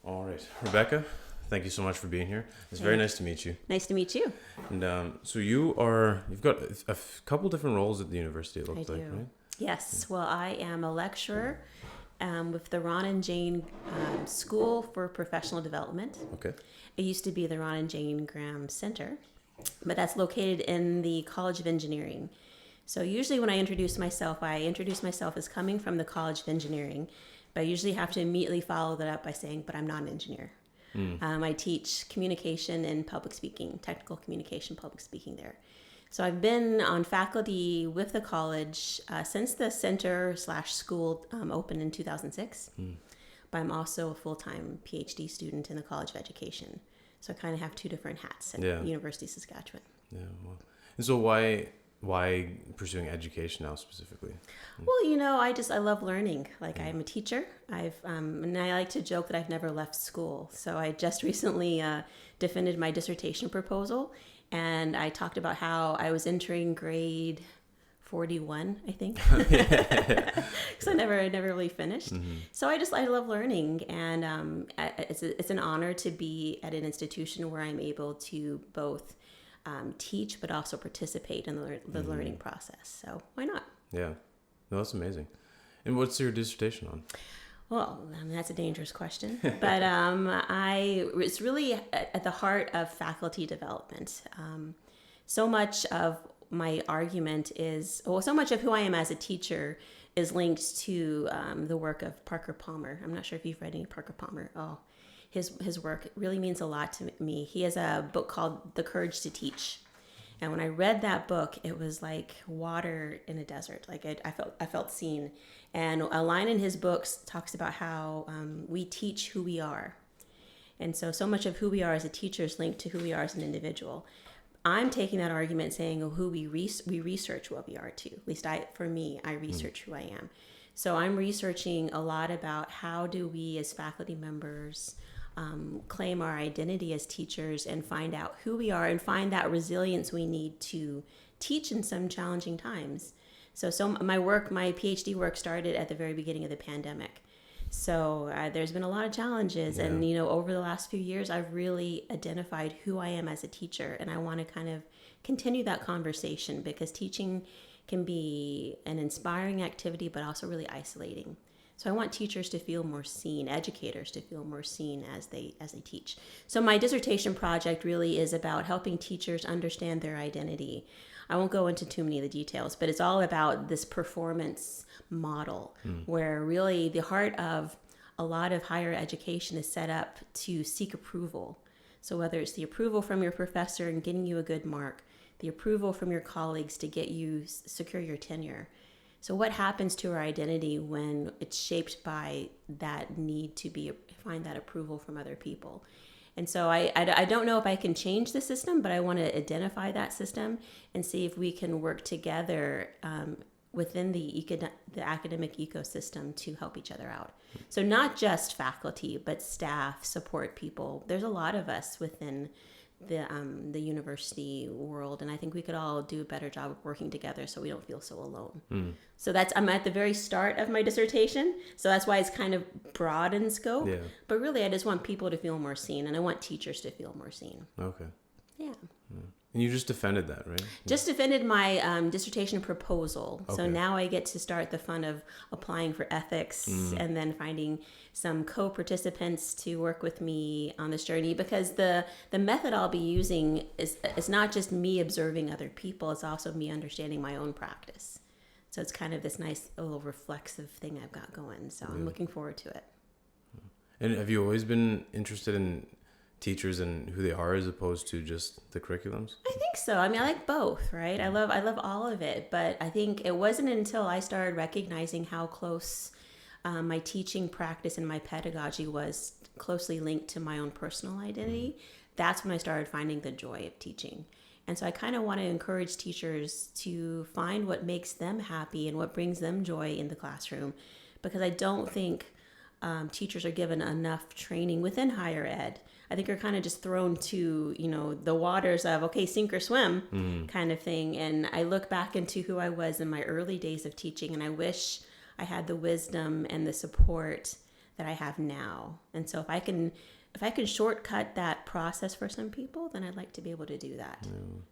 All right, Rebekah, thank you so much for being here. It's very nice to meet you. Nice to meet you. And so you've got couple different roles at the university, it I looks like, do. right? Yes. Well, I am a lecturer with the Ron and Jane School for Professional Development. Okay. It used to be the Ron and Jane Graham Center, but that's located in the College of Engineering. So usually when I introduce myself as coming from the College of Engineering, but I usually have to immediately follow that up by saying, but I'm not an engineer. I teach communication and public speaking, technical communication, public speaking there. So I've been on faculty with the college since the center/school opened in 2006. But I'm also a full-time PhD student in the College of Education. So I kind of have two different hats at University of Saskatchewan. Yeah. Well, and so why pursuing education now specifically? Well, I love learning. Like I'm a teacher. And I like to joke that I've never left school. So I just recently defended my dissertation proposal, and I talked about how I was entering grade 41, I think, because I never really finished. So I love learning, and it's an honor to be at an institution where I'm able to both teach, but also participate in the learning process. So why not? Yeah. No, that's amazing. And what's your dissertation on? Well, that's a dangerous question, but it's really at the heart of faculty development. So much of my argument so much of who I am as a teacher is linked to the work of Parker Palmer. I'm not sure if you've read any Parker Palmer. Oh, his work really means a lot to me. He has a book called The Courage to Teach. And when I read that book, it was like water in a desert. Like I felt seen. And a line in his books talks about how we teach who we are. And so much of who we are as a teacher is linked to who we are as an individual. I'm taking that argument saying, who we research what we are too. At least I research who I am. So I'm researching a lot about how do we as faculty members claim our identity as teachers and find out who we are and find that resilience we need to teach in some challenging times. So my PhD work started at the very beginning of the pandemic. So there's been a lot of challenges, and over the last few years, I've really identified who I am as a teacher, and I want to kind of continue that conversation because teaching can be an inspiring activity, but also really isolating. So I want teachers to feel more seen, educators to feel more seen as they teach. So my dissertation project really is about helping teachers understand their identity. I won't go into too many of the details, but it's all about this performance model where really the heart of a lot of higher education is set up to seek approval. So whether it's the approval from your professor and getting you a good mark, the approval from your colleagues to get you secure your tenure. So what happens to our identity when it's shaped by that need to find that approval from other people? And so I don't know if I can change the system, but I want to identify that system and see if we can work together within the academic ecosystem to help each other out. So not just faculty, but staff, support people. There's a lot of us within the university world, and I think we could all do a better job of working together so we don't feel so alone. So I'm at the very start of my dissertation, so that's why it's kind of broad in scope. Yeah. But really, I just want people to feel more seen, and I want teachers to feel more seen. Okay. Yeah. And you just defended that, right? Just defended my dissertation proposal. Okay. So now I get to start the fun of applying for ethics and then finding some co-participants to work with me on this journey, because the method I'll be using is not just me observing other people, it's also me understanding my own practice. So it's kind of this nice little reflexive thing I've got going. So I'm looking forward to it. And have you always been interested in teachers and who they are as opposed to just the curriculums? I think so. I mean, I like both, right? I love all of it, but I think it wasn't until I started recognizing how close my teaching practice and my pedagogy was closely linked to my own personal identity. That's when I started finding the joy of teaching. And so I kind of want to encourage teachers to find what makes them happy and what brings them joy in the classroom, because I don't think teachers are given enough training within higher ed. I think are kind of just thrown to, the waters of, okay, sink or swim kind of thing. And I look back into who I was in my early days of teaching, and I wish I had the wisdom and the support that I have now. And so if I can shortcut that process for some people, then I'd like to be able to do that.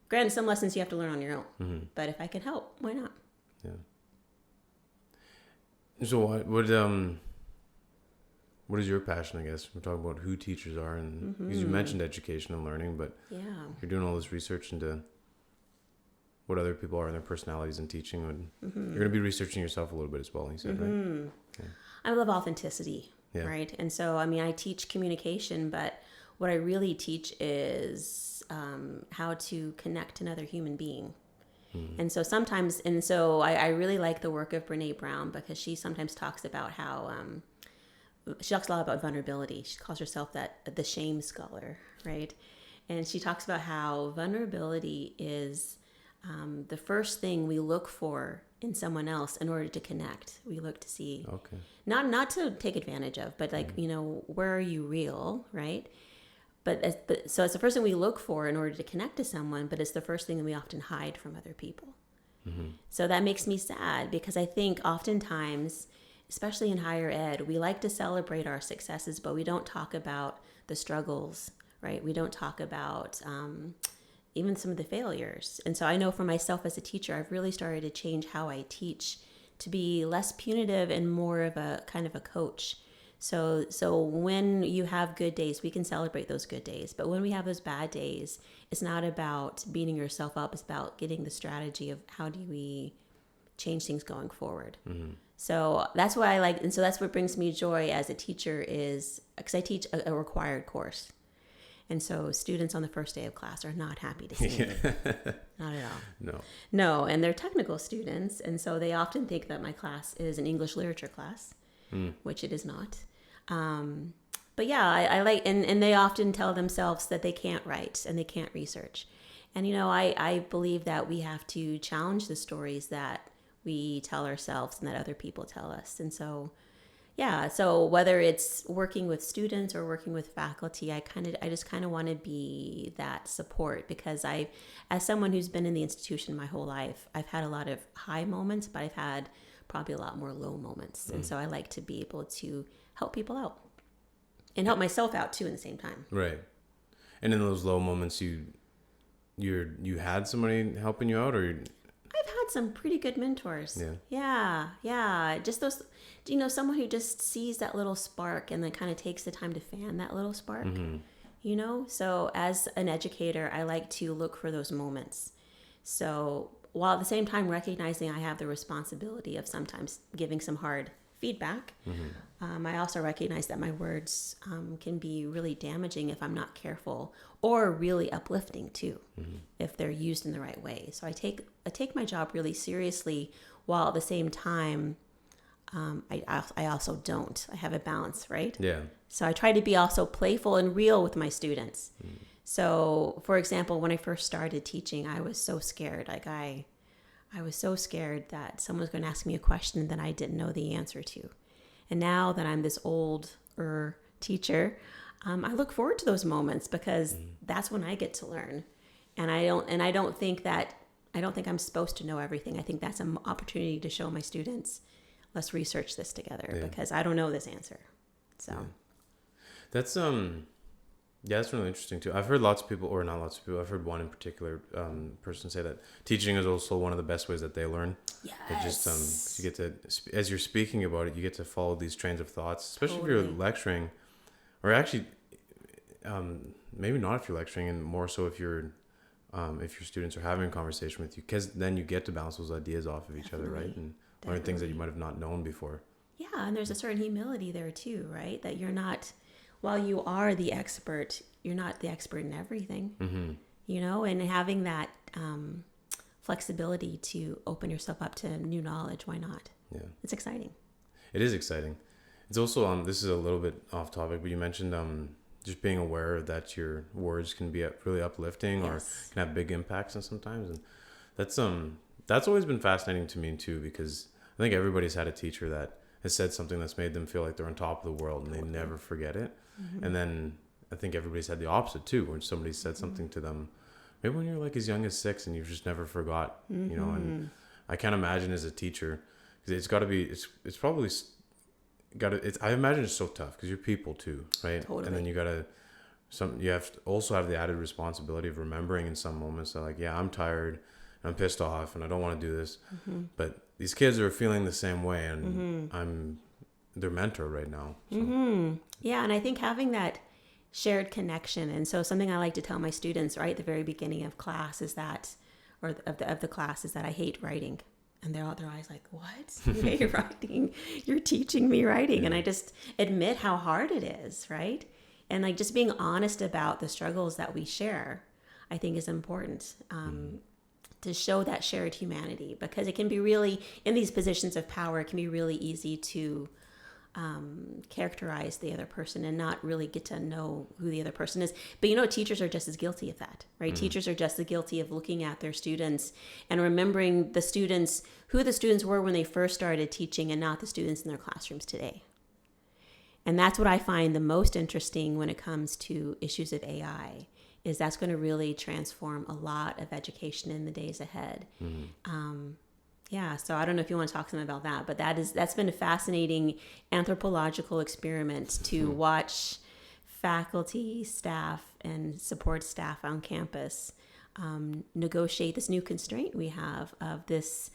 Granted, some lessons you have to learn on your own, but if I can help, why not? Yeah. So what is your passion, I guess? We're talking about who teachers are, and because you mentioned education and learning, but you're doing all this research into what other people are and their personalities in teaching, and you're going to be researching yourself a little bit as well, you said, right? Yeah. I love authenticity, right? And so, I mean, I teach communication, but what I really teach is how to connect another human being. And so sometimes, I really like the work of Brene Brown, because she sometimes talks about how, she talks a lot about vulnerability. She calls herself the shame scholar, right? And she talks about how vulnerability is the first thing we look for in someone else in order to connect. We look to see, not to take advantage of, but like, where are you real, right? So it's the first thing we look for in order to connect to someone, but it's the first thing that we often hide from other people. So that makes me sad, because I think oftentimes, especially in higher ed, we like to celebrate our successes, but we don't talk about the struggles, right? We don't talk about even some of the failures. And so I know for myself as a teacher, I've really started to change how I teach to be less punitive and more of a kind of a coach. So when you have good days, we can celebrate those good days. But when we have those bad days, it's not about beating yourself up. It's about getting the strategy of how do we change things going forward. So that's what I like. And so that's what brings me joy as a teacher, is because I teach a required course. And so students on the first day of class are not happy to see me. Not at all. No, and they're technical students. And so they often think that my class is an English literature class, which it is not. But yeah, I like, and they often tell themselves that they can't write and they can't research. And, I believe that we have to challenge the stories that we tell ourselves and that other people tell us. And so, so whether it's working with students or working with faculty, I just kind of want to be that support, because as someone who's been in the institution my whole life, I've had a lot of high moments, but I've had probably a lot more low moments. And so I like to be able to help people out and help myself out too at the same time. Right. And in those low moments, you had somebody helping you out, or I've had some pretty good mentors. Yeah. Just those, someone who just sees that little spark and then kind of takes the time to fan that little spark. So as an educator, I like to look for those moments. So while at the same time recognizing I have the responsibility of sometimes giving some hard feedback, I also recognize that my words can be really damaging if I'm not careful, or really uplifting too, if they're used in the right way. So I take my job really seriously, while at the same time, I also don't. I have a balance, right? Yeah. So I try to be also playful and real with my students. So, for example, when I first started teaching, I was so scared. Like I was so scared that someone was going to ask me a question that I didn't know the answer to. And now that I'm this older teacher, I look forward to those moments, because that's when I get to learn. And I don't think I'm supposed to know everything. I think that's an opportunity to show my students, let's research this together, because I don't know this answer. So that's that's really interesting too. I've heard lots of people, or not lots of people, I've heard one in particular person say that teaching is also one of the best ways that they learn. Yes. It just you get to, as you're speaking about it, you get to follow these trains of thoughts, especially if you're lecturing, or actually maybe not if you're lecturing, and more so if your students are having a conversation with you, because then you get to bounce those ideas off of each other, right? And learn things that you might have not known before. Yeah, and there's a certain humility there too, right? That you're not, while you are the expert, you're not the expert in everything, and having that flexibility to open yourself up to new knowledge. Why not? Yeah. It's exciting. It is exciting. It's also, this is a little bit off topic, but you mentioned just being aware that your words can be really uplifting, or can have big impacts, and sometimes, and that's always been fascinating to me too, because I think everybody's had a teacher that has said something that's made them feel like they're on top of the world, and they never forget it. And then I think everybody's had the opposite too, when somebody said something to them, maybe when you're like as young as 6, and you've just never forgot, and I can't imagine as a teacher, because it's got to be, it's probably I imagine it's so tough because you're people too, right? Totally. And then you have to also have the added responsibility of remembering in some moments that like, yeah, I'm tired, I'm pissed off, and I don't want to do this. But these kids are feeling the same way, and I'm their mentor right now. So. Yeah, and I think having that shared connection, and so something I like to tell my students right at the very beginning of class is that, or of the class, is that I hate writing. And they're all their eyes like, what? You hate writing? You're teaching me writing. And I just admit how hard it is, right? And like just being honest about the struggles that we share, I think is important to show that shared humanity, because it can be really, in these positions of power, it can be really easy to characterize the other person and not really get to know who the other person is. But teachers are just as guilty of that, right? Teachers are just as guilty of looking at their students and remembering who the students were when they first started teaching and not the students in their classrooms today. And that's what I find the most interesting when it comes to issues of AI, is that's going to really transform a lot of education in the days ahead. Yeah, so I don't know if you want to talk to them about that, but that's been a fascinating anthropological experiment to watch faculty, staff, and support staff on campus negotiate this new constraint we have of this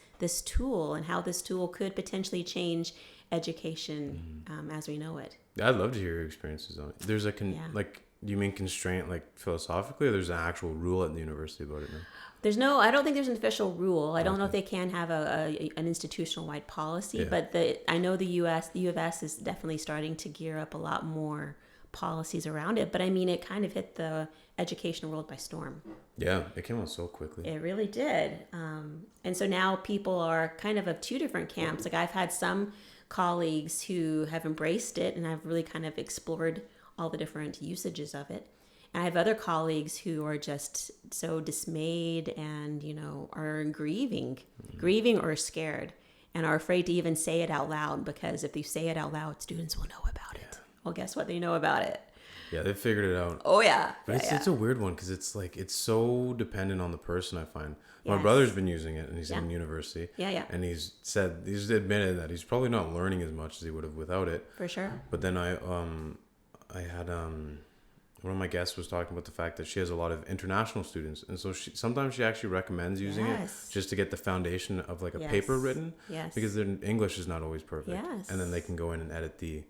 tool, and how this tool could potentially change education as we know it. I'd love to hear your experiences on it. There's like, do you mean constraint like philosophically, or there's an actual rule at the university about it now? I don't think there's an official rule. I don't know if they can have an institutional-wide policy, but I know the U of S is definitely starting to gear up a lot more policies around it. But I mean, it kind of hit the education world by storm. Yeah, it came out so quickly. It really did. And so now people are kind of two different camps. Like I've had some colleagues who have embraced it and have really kind of explored all the different usages of it. And I have other colleagues who are just so dismayed and, are grieving or scared, and are afraid to even say it out loud, because if they say it out loud, students will know about it. Well, guess what? They know about it. Yeah, they figured it out. Oh, yeah. But it's a weird one, because it's like, it's so dependent on the person, I find. My brother's been using it, and he's in university. Yeah. And he's admitted that he's probably not learning as much as he would have without it. For sure. But then I had one of my guests was talking about the fact that she has a lot of international students, and so sometimes she actually recommends using it just to get the foundation of like a paper written, because their English is not always perfect, and then they can go in and edit the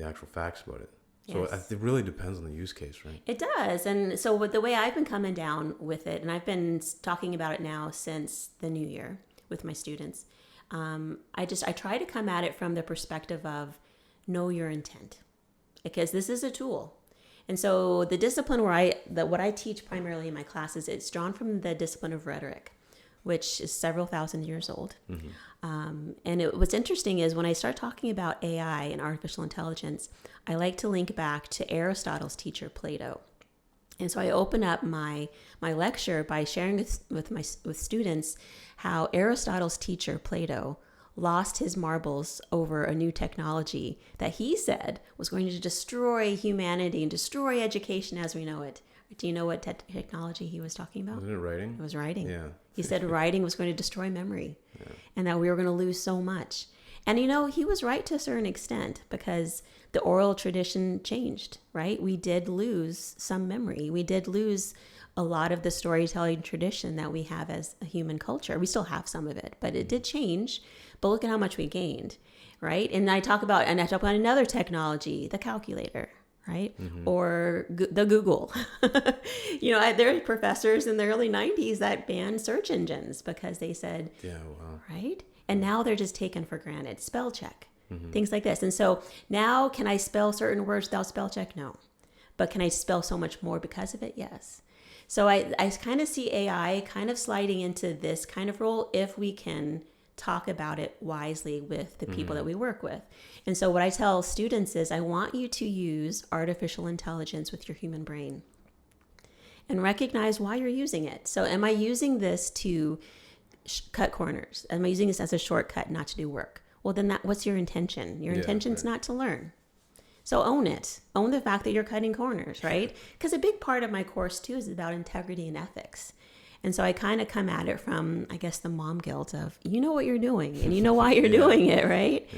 actual facts about it. So it really depends on the use case, right? It does. And so the way I've been coming down with it, and I've been talking about it now since the new year with my students, I try to come at it from the perspective of know your intent, because this is a tool. And so the discipline what I teach primarily in my classes, it's drawn from the discipline of rhetoric, which is several thousand years old. What's interesting is when I start talking about AI and artificial intelligence, I like to link back to Aristotle's teacher, Plato. And so I open up my lecture by sharing with students how Aristotle's teacher, Plato, lost his marbles over a new technology that he said was going to destroy humanity and destroy education as we know it. Do you know what technology he was talking about? Wasn't it writing? It was writing. Yeah. He said writing was going to destroy memory, and that we were going to lose so much. And he was right to a certain extent, because the oral tradition changed, right? We did lose some memory. We did lose a lot of the storytelling tradition that we have as a human culture. We still have some of it, but it did change. But look at how much we gained, right? And I talk about another technology, the calculator, right? Or the Google. There are professors in the early 90s that banned search engines because they said, right? And now they're just taken for granted. Spell check, things like this. And so now, can I spell certain words without spell check? No. But can I spell so much more because of it? Yes. So I kind of see AI kind of sliding into this kind of role if we can talk about it wisely with the people that we work with. And so what I tell students is, I want you to use artificial intelligence with your human brain and recognize why you're using it. So am I using this to cut corners? Am I using this as a shortcut not to do work? Well, then what's your intention? Your intention's not to learn. So own it. Own the fact that you're cutting corners, right? Because a big part of my course too is about integrity and ethics. And so I kind of come at it from, I guess, the mom guilt of, you know what you're doing and you know why you're doing it, right?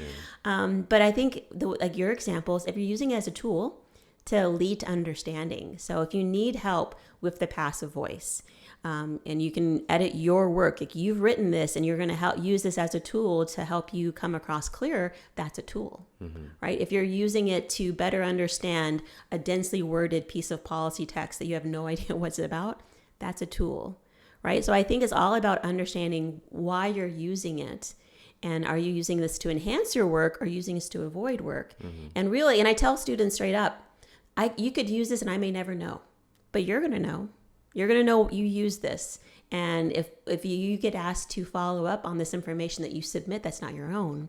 But I think like your examples, if you're using it as a tool to lead to understanding. So if you need help with the passive voice, and you can edit your work, like you've written this and you're going to help use this as a tool to help you come across clearer, that's a tool, right? If you're using it to better understand a densely worded piece of policy text that you have no idea what's about, that's a tool, right? So I think it's all about understanding why you're using it. And are you using this to enhance your work or using this to avoid work? And really, and I tell students straight up, you could use this and I may never know, but you're going to know. You're going to know you use this. And if you get asked to follow up on this information that you submit that's not your own,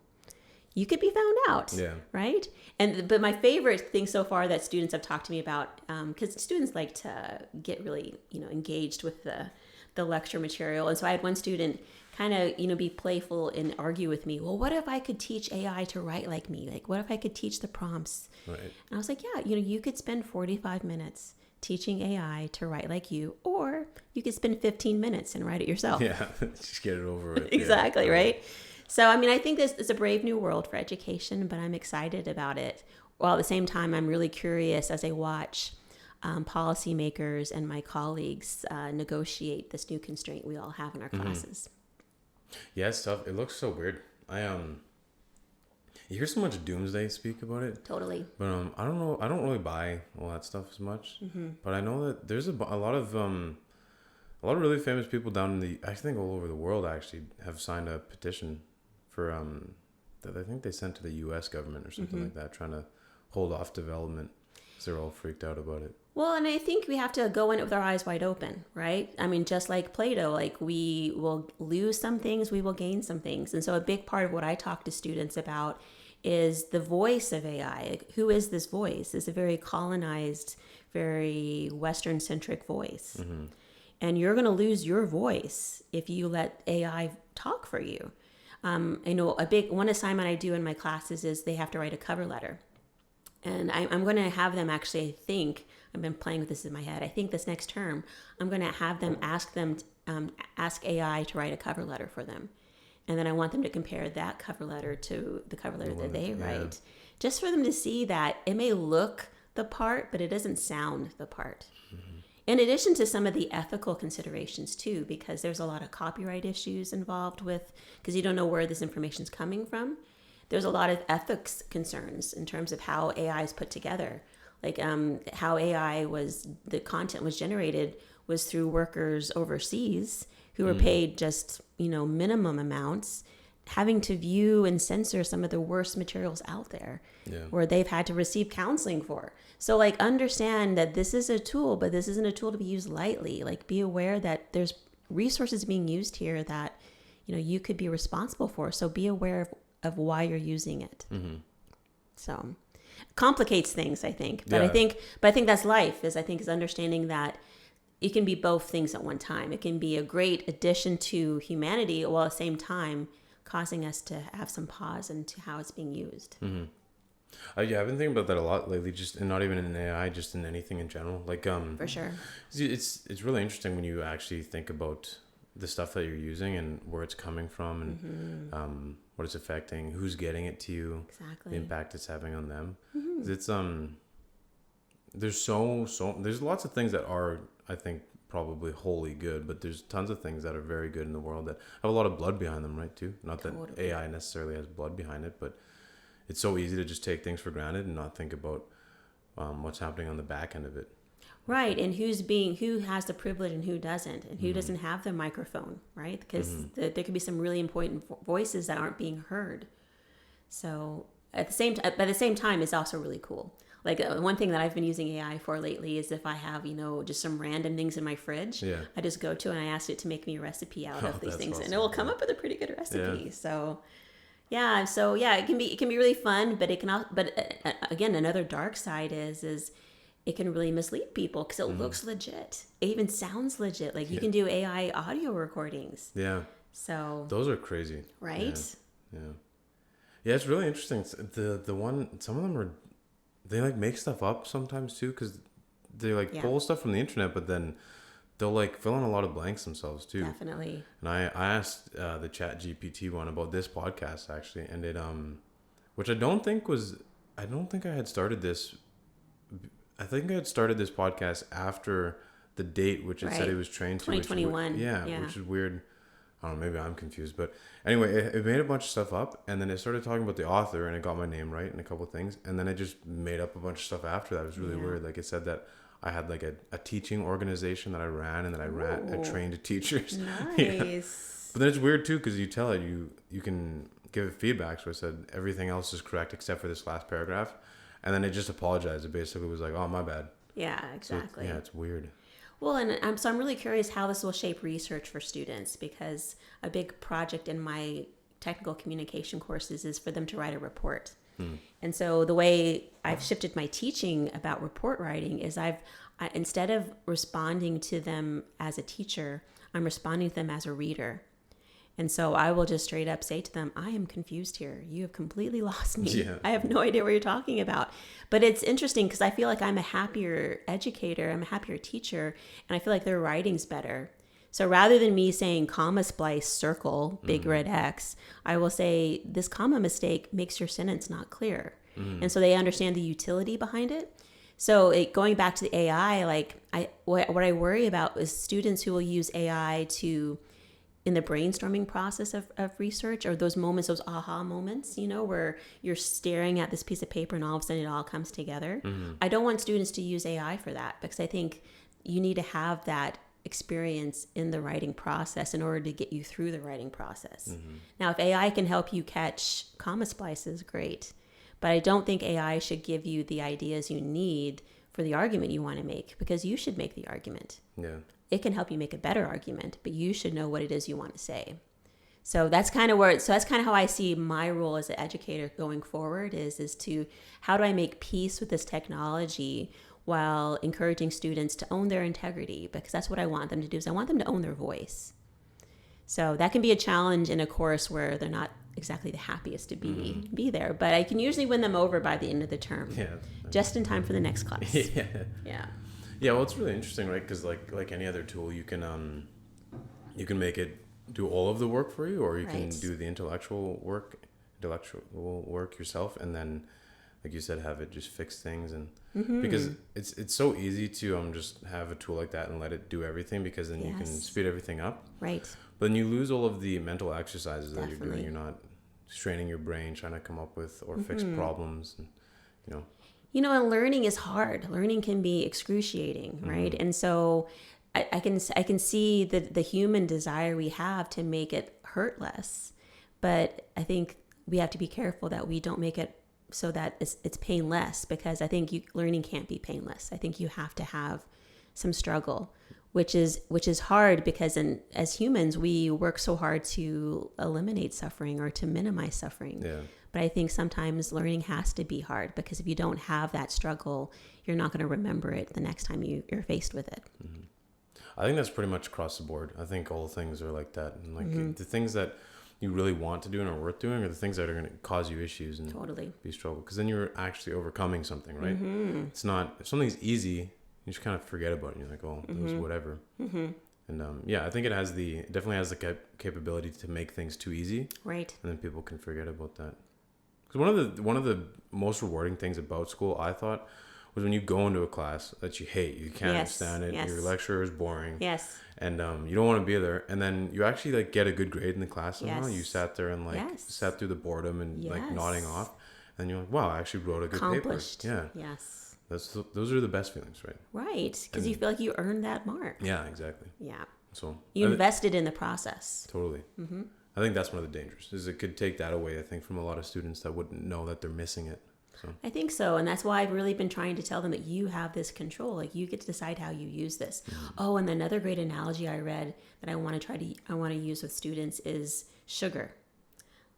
you could be found out, right? But my favorite thing so far that students have talked to me about, because students like to get really, engaged with the lecture material. And so I had one student kind of, be playful and argue with me. Well, what if I could teach AI to write like me? Like, what if I could teach the prompts? Right. And I was like, yeah, you could spend 45 minutes teaching AI to write like you, or you could spend 15 minutes and write it yourself. Yeah, just get it over with. Exactly, right? So, I think this is a brave new world for education, but I'm excited about it. While at the same time, I'm really curious as I watch policymakers and my colleagues negotiate this new constraint we all have in our classes. Yeah, it's tough. It looks so weird. You hear so much doomsday speak about it. Totally. But I don't know. I don't really buy all that stuff as much. But I know that there's a lot of really famous people down in I think all over the world actually have signed a petition for that I think they sent to the U.S. government or something like that, trying to hold off development because they're all freaked out about it. Well, and I think we have to go in it with our eyes wide open, right? Just like Plato, like we will lose some things, we will gain some things. And so a big part of what I talk to students about is the voice of AI. Like, who is this voice? It's a very colonized, very Western-centric voice. And you're going to lose your voice if you let AI talk for you. One assignment I do in my classes is they have to write a cover letter. And I'm going to have them actually think, I've been playing with this in my head, I think this next term, I'm going to have them ask AI to write a cover letter for them. And then I want them to compare that cover letter to the cover letter that they write. Just for them to see that it may look the part, but it doesn't sound the part. In addition to some of the ethical considerations too, because there's a lot of copyright issues involved with, because you don't know where this information is coming from. There's a lot of ethics concerns in terms of how AI is put together. Like how the content was generated was through workers overseas who were paid just, minimum amounts, having to view and censor some of the worst materials out there where they've had to receive counseling for. So understand that this is a tool, but this isn't a tool to be used lightly. Be aware that there's resources being used here that, you could be responsible for. So be aware of why you're using it. So complicates things, I think. But I think that's life, is understanding that it can be both things at one time. It can be a great addition to humanity while at the same time causing us to have some pause into how it's being used. I've been thinking about that a lot lately, just and not even in AI, just in anything in general. For sure. It's really interesting when you actually think about the stuff that you're using and where it's coming from and what it's affecting, who's getting it to you, the impact it's having on them. It's there's there's lots of things that are, I think, probably wholly good, but there's tons of things that are very good in the world that have a lot of blood behind them, right? Too. Not that AI necessarily has blood behind it, but it's so easy to just take things for granted and not think about what's happening on the back end of it. Right, and who has the privilege and who doesn't, and who doesn't have the microphone, right? Because there could be some really important voices that aren't being heard. So by the same time, it's also really cool. One thing that I've been using AI for lately is if I have, just some random things in my fridge, I just go to and I ask it to make me a recipe out of these things, awesome. And it will come up with a pretty good recipe. So it can be really fun, but again, another dark side is it can really mislead people because it looks legit. It even sounds legit. You can do AI audio recordings. Yeah. So those are crazy. Right? Yeah, it's really interesting. Some of them they make stuff up sometimes too, because they pull stuff from the internet, but then they'll like fill in a lot of blanks themselves too. Definitely. And I asked the Chat GPT one about this podcast actually, and it which I don't think I had started this. I think I had started this podcast after the date, which it said it was trained to. 2021. Which is weird. I don't know, maybe I'm confused, but anyway, it made a bunch of stuff up, and then it started talking about the author, and it got my name right and a couple of things, and then it just made up a bunch of stuff after that. It was really weird. Like, it said that I had like a teaching organization that I ran, and that I trained teachers. Nice. But then it's weird too, because you tell it you can give it feedback. So I said everything else is correct except for this last paragraph, and then it just apologized. It basically was like, "Oh, my bad." Yeah, exactly. So it's weird. Well, and I'm really curious how this will shape research for students, because a big project in my technical communication courses is for them to write a report. And so the way I've shifted my teaching about report writing is instead of responding to them as a teacher, I'm responding to them as a reader. And so I will just straight up say to them, I am confused here. You have completely lost me. Yeah. I have no idea what you're talking about. But it's interesting because I feel like I'm a happier educator. I'm a happier teacher. And I feel like their writing's better. So rather than me saying comma splice circle, big red X, I will say this comma mistake makes your sentence not clear. And so they understand the utility behind it. So going back to the AI, what I worry about is students who will use AI in the brainstorming process of research, or those moments, those aha moments, where you're staring at this piece of paper and all of a sudden it all comes together. I don't want students to use AI for that, because I think you need to have that experience in the writing process in order to get you through the writing process. Now, if AI can help you catch comma splices, great. But I don't think AI should give you the ideas you need for the argument you want to make, because you should make the argument. Yeah. It can help you make a better argument, but you should know what it is you want to say. So that's kind of how I see my role as an educator going forward is to how do I make peace with this technology while encouraging students to own their integrity, because that's what I want them to do, is I want them to own their voice. So that can be a challenge in a course where they're not exactly the happiest to be there, but I can usually win them over by the end of the term. Yeah. Just in time for the next class. Yeah. Yeah. Yeah, well, it's really interesting, right? Because like any other tool, you can make it do all of the work for you, or you can do the intellectual work yourself, and then, like you said, have it just fix things. And because it's so easy to just have a tool like that and let it do everything, because then you can speed everything up. Right. But then you lose all of the mental exercises that Definitely. you're doing. You're not straining your brain trying to come up with or fix problems, and and learning is hard. Learning can be excruciating, right? And so I can see the human desire we have to make it hurt less, but I think we have to be careful that we don't make it so that it's painless, because I think learning can't be painless. I think you have to have some struggle, which is hard, because as humans we work so hard to eliminate suffering or to minimize suffering. Yeah. But I think sometimes learning has to be hard, because if you don't have that struggle, you're not going to remember it the next time you're faced with it. I think that's pretty much across the board. I think all things are like that. And the things that you really want to do and are worth doing are the things that are going to cause you issues and be struggle. Because then you're actually overcoming something, right? It's not, if something's easy, you just kind of forget about it. You're like, oh, it was whatever. And I think it definitely has the capability to make things too easy. Right. And then people can forget about that. Because one of the most rewarding things about school, I thought, was when you go into a class that you hate, you can't understand it, your lecturer is boring, and you don't want to be there, and then you actually get a good grade in the class somehow. You sat there and sat through the boredom and nodding off, and you're like, wow, I actually wrote a good paper. Yeah. Yes. Those are the best feelings, right? Right, because you feel like you earned that mark. Yeah, exactly. Yeah. So you invested in the process. Totally. I think that's one of the dangers, is it could take that away, I think, from a lot of students that wouldn't know that they're missing it. So I think so. And that's why I've really been trying to tell them that you have this control. Like, you get to decide how you use this. Oh, and another great analogy I read that I want to use with students is sugar.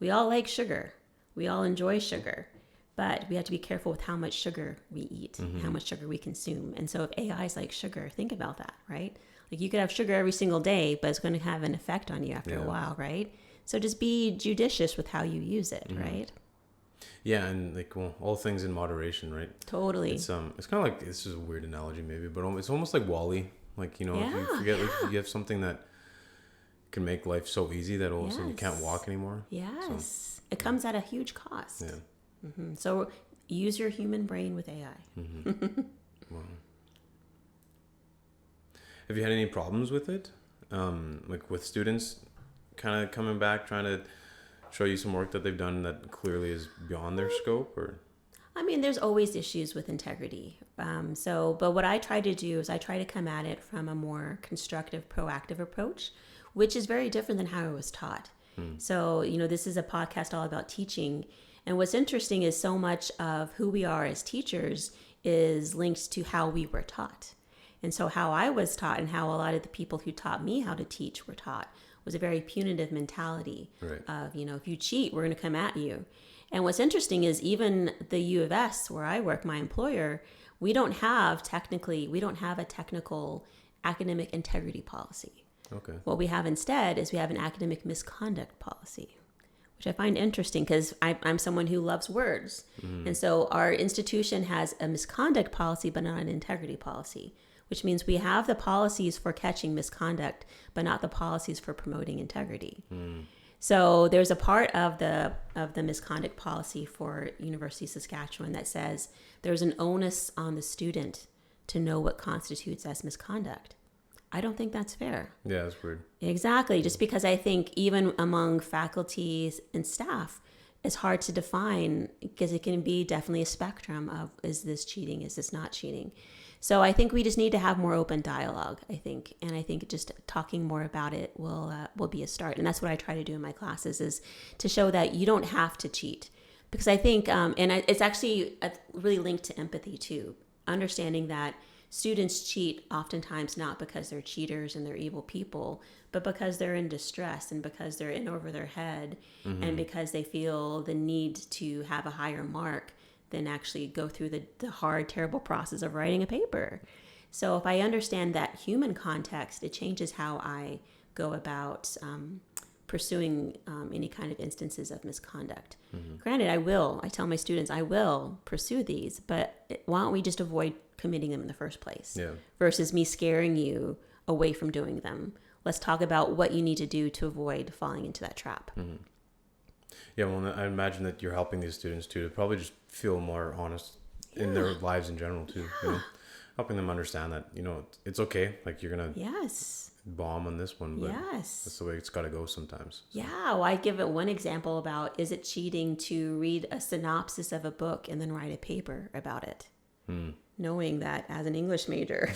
We all like sugar. We all enjoy sugar. But we have to be careful with how much sugar we eat, how much sugar we consume. And so if AI is like sugar, think about that, right? Like, you could have sugar every single day, but it's going to have an effect on you after a while, right? So just be judicious with how you use it, right? Yeah, and all things in moderation, right? Totally. It's kind of like, this is a weird analogy maybe, but it's almost like WALL-E. Like, if you forget, like, you have something that can make life so easy that all of a sudden you can't walk anymore. Yes. So, it comes at a huge cost. Yeah. So use your human brain with AI. Wow. Have you had any problems with it? Like with students kind of coming back, trying to show you some work that they've done that clearly is beyond their scope, or? I mean, there's always issues with integrity. But what I try to do is I try to come at it from a more constructive, proactive approach, which is very different than how I was taught. So, this is a podcast all about teaching. And what's interesting is so much of who we are as teachers is linked to how we were taught. And so how I was taught and how a lot of the people who taught me how to teach were taught was a very punitive mentality of, if you cheat, we're going to come at you. And what's interesting is even the U of S, where I work, my employer, we don't have a technical academic integrity policy. Okay. What we have instead is we have an academic misconduct policy, which I find interesting because I'm someone who loves words. And so our institution has a misconduct policy, but not an integrity policy, which means we have the policies for catching misconduct, but not the policies for promoting integrity. So there's a part of the misconduct policy for University of Saskatchewan that says there's an onus on the student to know what constitutes as misconduct. I don't think that's fair. Yeah, that's weird. Exactly. Just because I think even among faculty and staff, it's hard to define because it can be definitely a spectrum of, is this cheating? Is this not cheating? So I think we just need to have more open dialogue, I think. And I think just talking more about it will be a start. And that's what I try to do in my classes, is to show that you don't have to cheat. Because I think, it's actually really linked to empathy too. Understanding that students cheat oftentimes not because they're cheaters and they're evil people, but because they're in distress and because they're in over their head and because they feel the need to have a higher mark than actually go through the hard, terrible process of writing a paper. So if I understand that human context, it changes how I go about pursuing any kind of instances of misconduct. Granted, I tell my students, I will pursue these, but why don't we just avoid committing them in the first place versus me scaring you away from doing them. Let's talk about what you need to do to avoid falling into that trap. Yeah, well, I imagine that you're helping these students too to probably just feel more honest in their lives in general too. Helping them understand that, it's okay. Like, you're going to bomb on this one, but that's the way it's got to go sometimes. So. Yeah, well, I give it one example about, is it cheating to read a synopsis of a book and then write a paper about it? Knowing that as an English major,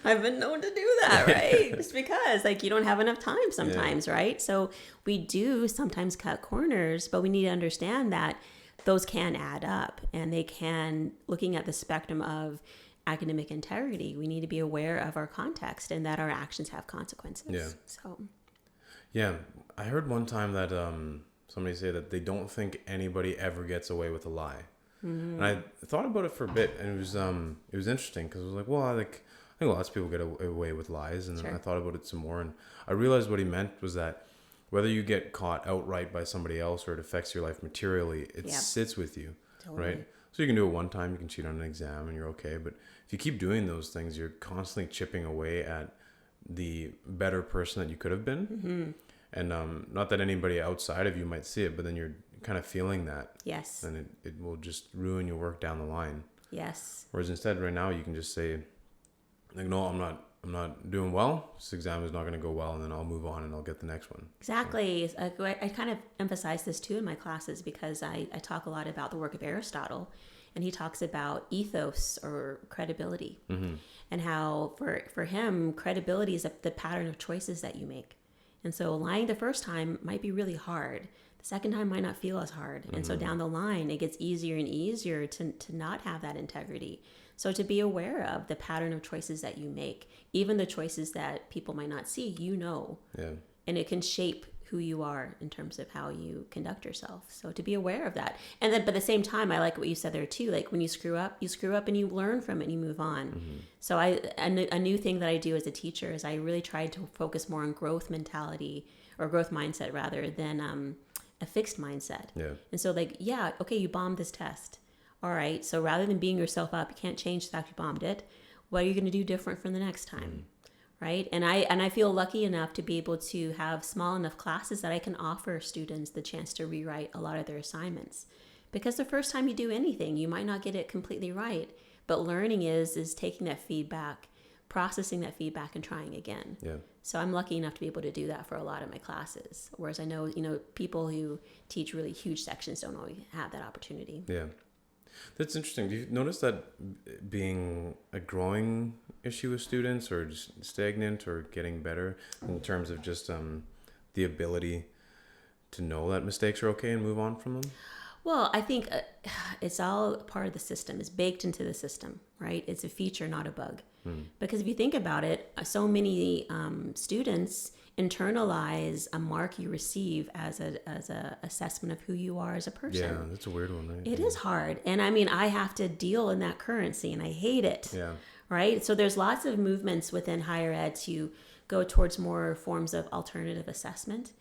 I've been known to do that, right? Just because, you don't have enough time sometimes, right? So we do sometimes cut corners, but we need to understand that those can add up, and they can, looking at the spectrum of academic integrity, we need to be aware of our context and that our actions have consequences. Yeah. So. Yeah, I heard one time that somebody say that they don't think anybody ever gets away with a lie. And I thought about it for a bit, and it was interesting because I was like, well, I think lots of people get away with lies, and then I thought about it some more, and I realized what he meant was that whether you get caught outright by somebody else or it affects your life materially, it sits with you, right? So you can do it one time, you can cheat on an exam, and you're okay. But if you keep doing those things, you're constantly chipping away at the better person that you could have been. And not that anybody outside of you might see it, but then you're kind of feeling that. Yes. And it will just ruin your work down the line. Yes. Whereas instead, right now, you can just say, no, I'm not doing well. This exam is not going to go well, and then I'll move on and I'll get the next one. Exactly. So. I kind of emphasize this too in my classes because I talk a lot about the work of Aristotle, and he talks about ethos or credibility, and how for him, credibility is the pattern of choices that you make. And so lying the first time might be really hard. The second time might not feel as hard. And so down the line, it gets easier and easier to not have that integrity. So to be aware of the pattern of choices that you make, even the choices that people might not see, Yeah. And it can shape who you are in terms of how you conduct yourself. So to be aware of that. And then, but at the same time, I like what you said there too. Like when you screw up and you learn from it and you move on. So a new thing that I do as a teacher is I really try to focus more on growth mentality, or growth mindset rather than a fixed mindset. Yeah. And so okay, you bombed this test. All right. So rather than beating yourself up, you can't change the fact you bombed it. What are you going to do different for the next time? Right? And I feel lucky enough to be able to have small enough classes that I can offer students the chance to rewrite a lot of their assignments. Because the first time you do anything, you might not get it completely right. But learning is taking that feedback, processing that feedback, and trying again. Yeah. So I'm lucky enough to be able to do that for a lot of my classes. Whereas I know, people who teach really huge sections don't always have that opportunity. Yeah. That's interesting. Do you notice that being a growing issue with students, or just stagnant, or getting better in terms of just the ability to know that mistakes are okay and move on from them? Well, I think it's all part of the system. It's baked into the system, right? It's a feature, not a bug. Because if you think about it, so many students internalize a mark you receive as a assessment of who you are as a person. Yeah, that's a weird one, right? It is hard. And I mean, I have to deal in that currency, and I hate it. Yeah. Right? So there's lots of movements within higher ed to go towards more forms of alternative assessment.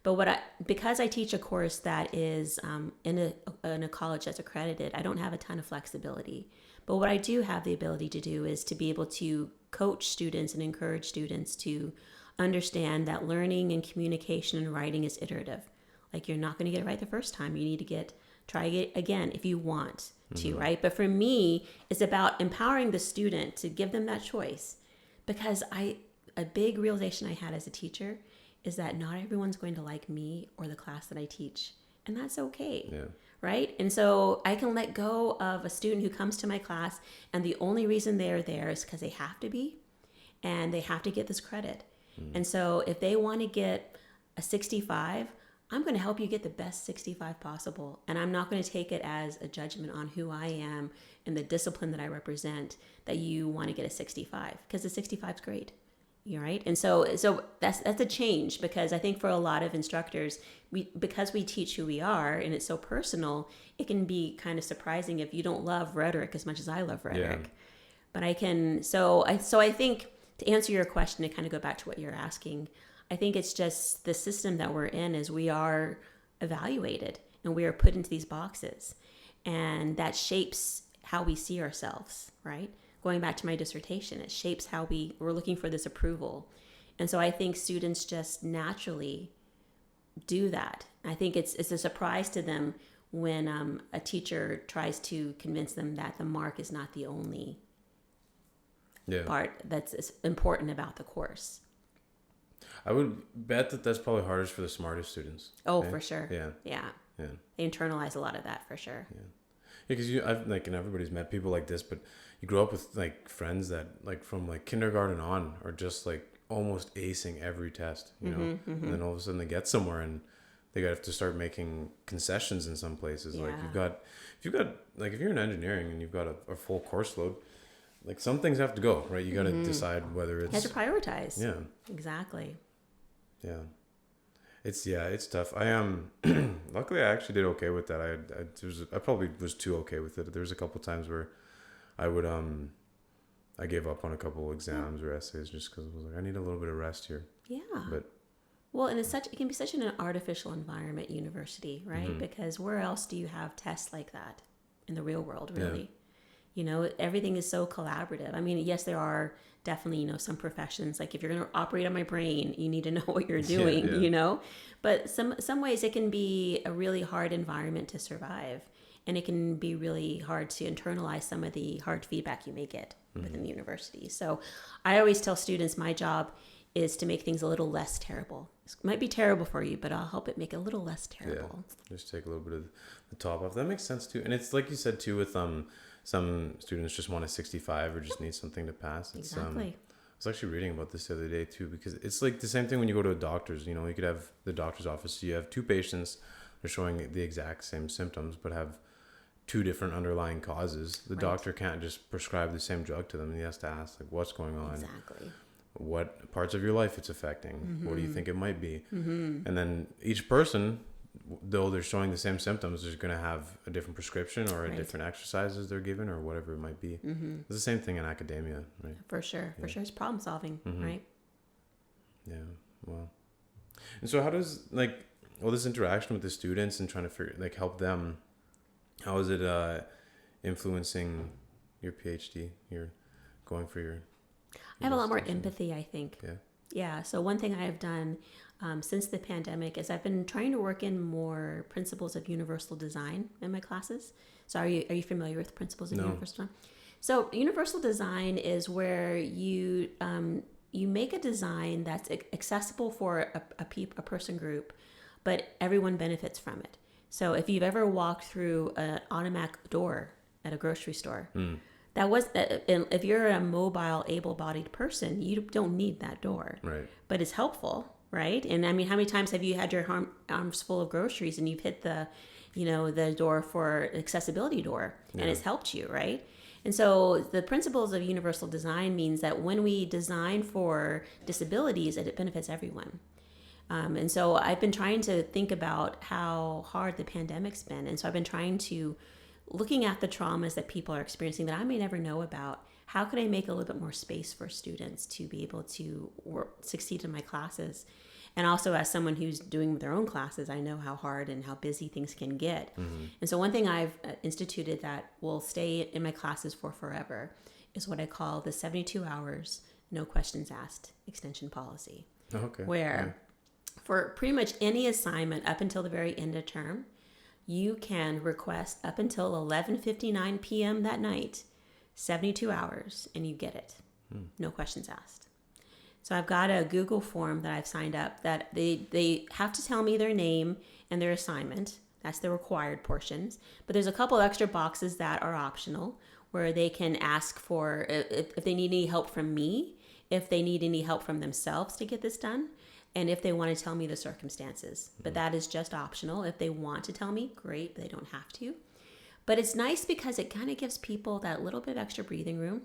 But because I teach a course that is in a college that's accredited, I don't have a ton of flexibility. But what I do have the ability to do is to be able to coach students and encourage students to understand that learning and communication and writing is iterative. Like, you're not going to get it right the first time. You need to try it again if you want to, right? But for me, it's about empowering the student to give them that choice. Because a big realization I had as a teacher is that not everyone's going to like me or the class that I teach. And that's okay. Yeah. Right? And so I can let go of a student who comes to my class, and the only reason they're there is because they have to be, and they have to get this credit. And so if they want to get a 65, I'm going to help you get the best 65 possible. And I'm not going to take it as a judgment on who I am and the discipline that I represent that you want to get a 65, because the 65 is great. You're right. And so that's a change, because I think for a lot of instructors, because we teach who we are and it's so personal, it can be kind of surprising if you don't love rhetoric as much as I love rhetoric. Yeah. But I think, to answer your question, to kind of go back to what you're asking, I think it's just the system that we're in is we are evaluated and we are put into these boxes, and that shapes how we see ourselves, right? Going back to my dissertation, it shapes how we're looking for this approval. And so I think students just naturally do that. I think it's a surprise to them when a teacher tries to convince them that the mark is not the only part that's important about the course. I would bet that that's probably hardest for the smartest students. Oh, right? For sure. Yeah. They internalize a lot of that, for sure. Yeah. Because and everybody's met people like this, but you grow up with like friends that like from like kindergarten on are just like almost acing every test, you know, and then all of a sudden they get somewhere and they have to start making concessions in some places. Yeah. Like if you've got like, if you're in engineering and you've got a full course load, like some things have to go, right? You got to decide whether it's... You have to prioritize. Yeah. Exactly. Yeah. It's tough. Luckily I actually did okay with that. I probably was too okay with it. There was a couple times where I gave up on a couple exams or essays just because I was like, I need a little bit of rest here. Yeah. Well, and it can be such an artificial environment, university, right? Because where else do you have tests like that in the real world, really? Yeah. You know, everything is so collaborative. I mean, yes, there are definitely, some professions, like if you're going to operate on my brain, you need to know what you're doing, But some ways it can be a really hard environment to survive. And it can be really hard to internalize some of the hard feedback you may get within the university. So I always tell students my job is to make things a little less terrible. It might be terrible for you, but I'll help it make it a little less terrible. Yeah, just take a little bit of the top off. That makes sense too. And it's like you said too with some students just want a 65 or just need something to pass. Exactly. I was actually reading about this the other day too, because it's like the same thing when you go to a doctor's. You could have the doctor's office. You have two patients, they're showing the exact same symptoms, but have two different underlying causes. The doctor can't just prescribe the same drug to them. He has to ask, like, what's going on? Exactly. What parts of your life it's affecting? What do you think it might be? And then each person, though they're showing the same symptoms, is going to have a different prescription or a different exercises they're given or whatever it might be. It's the same thing in academia, right? For sure. For sure. It's problem solving, right? Yeah. Well, and so how does this interaction with the students and trying to help them, how is it influencing your PhD, your going for your I have a lot more empathy, I think. Yeah. Yeah. So one thing I've done since the pandemic is I've been trying to work in more principles of universal design in my classes. So are you familiar with principles of universal design? So universal design is where you make a design that's accessible for a person group, but everyone benefits from it. So if you've ever walked through an automatic door at a grocery store, if you're a mobile, able-bodied person, you don't need that door. Right. But it's helpful, right? And I mean, how many times have you had your arms full of groceries and you've hit the door for accessibility door, and it's helped you, right? And so the principles of universal design means that when we design for disabilities, it benefits everyone. And so I've been trying to think about how hard the pandemic's been. And so I've been looking at the traumas that people are experiencing that I may never know about. How could I make a little bit more space for students to be able to succeed in my classes? And also, as someone who's doing their own classes, I know how hard and how busy things can get. Mm-hmm. And so one thing I've instituted that will stay in my classes for forever is what I call the 72 hours, no questions asked extension policy. Okay. Where for pretty much any assignment up until the very end of term, you can request up until 11:59 p.m. that night, 72 hours, and you get it. No questions asked. So I've got a Google form that I've signed up that they have to tell me their name and their assignment. That's the required portions. But there's a couple extra boxes that are optional where they can ask for if they need any help from me, if they need any help from themselves to get this done, and if they want to tell me the circumstances. But that is just optional. If they want to tell me, great, they don't have to. But it's nice because it kind of gives people that little bit of extra breathing room.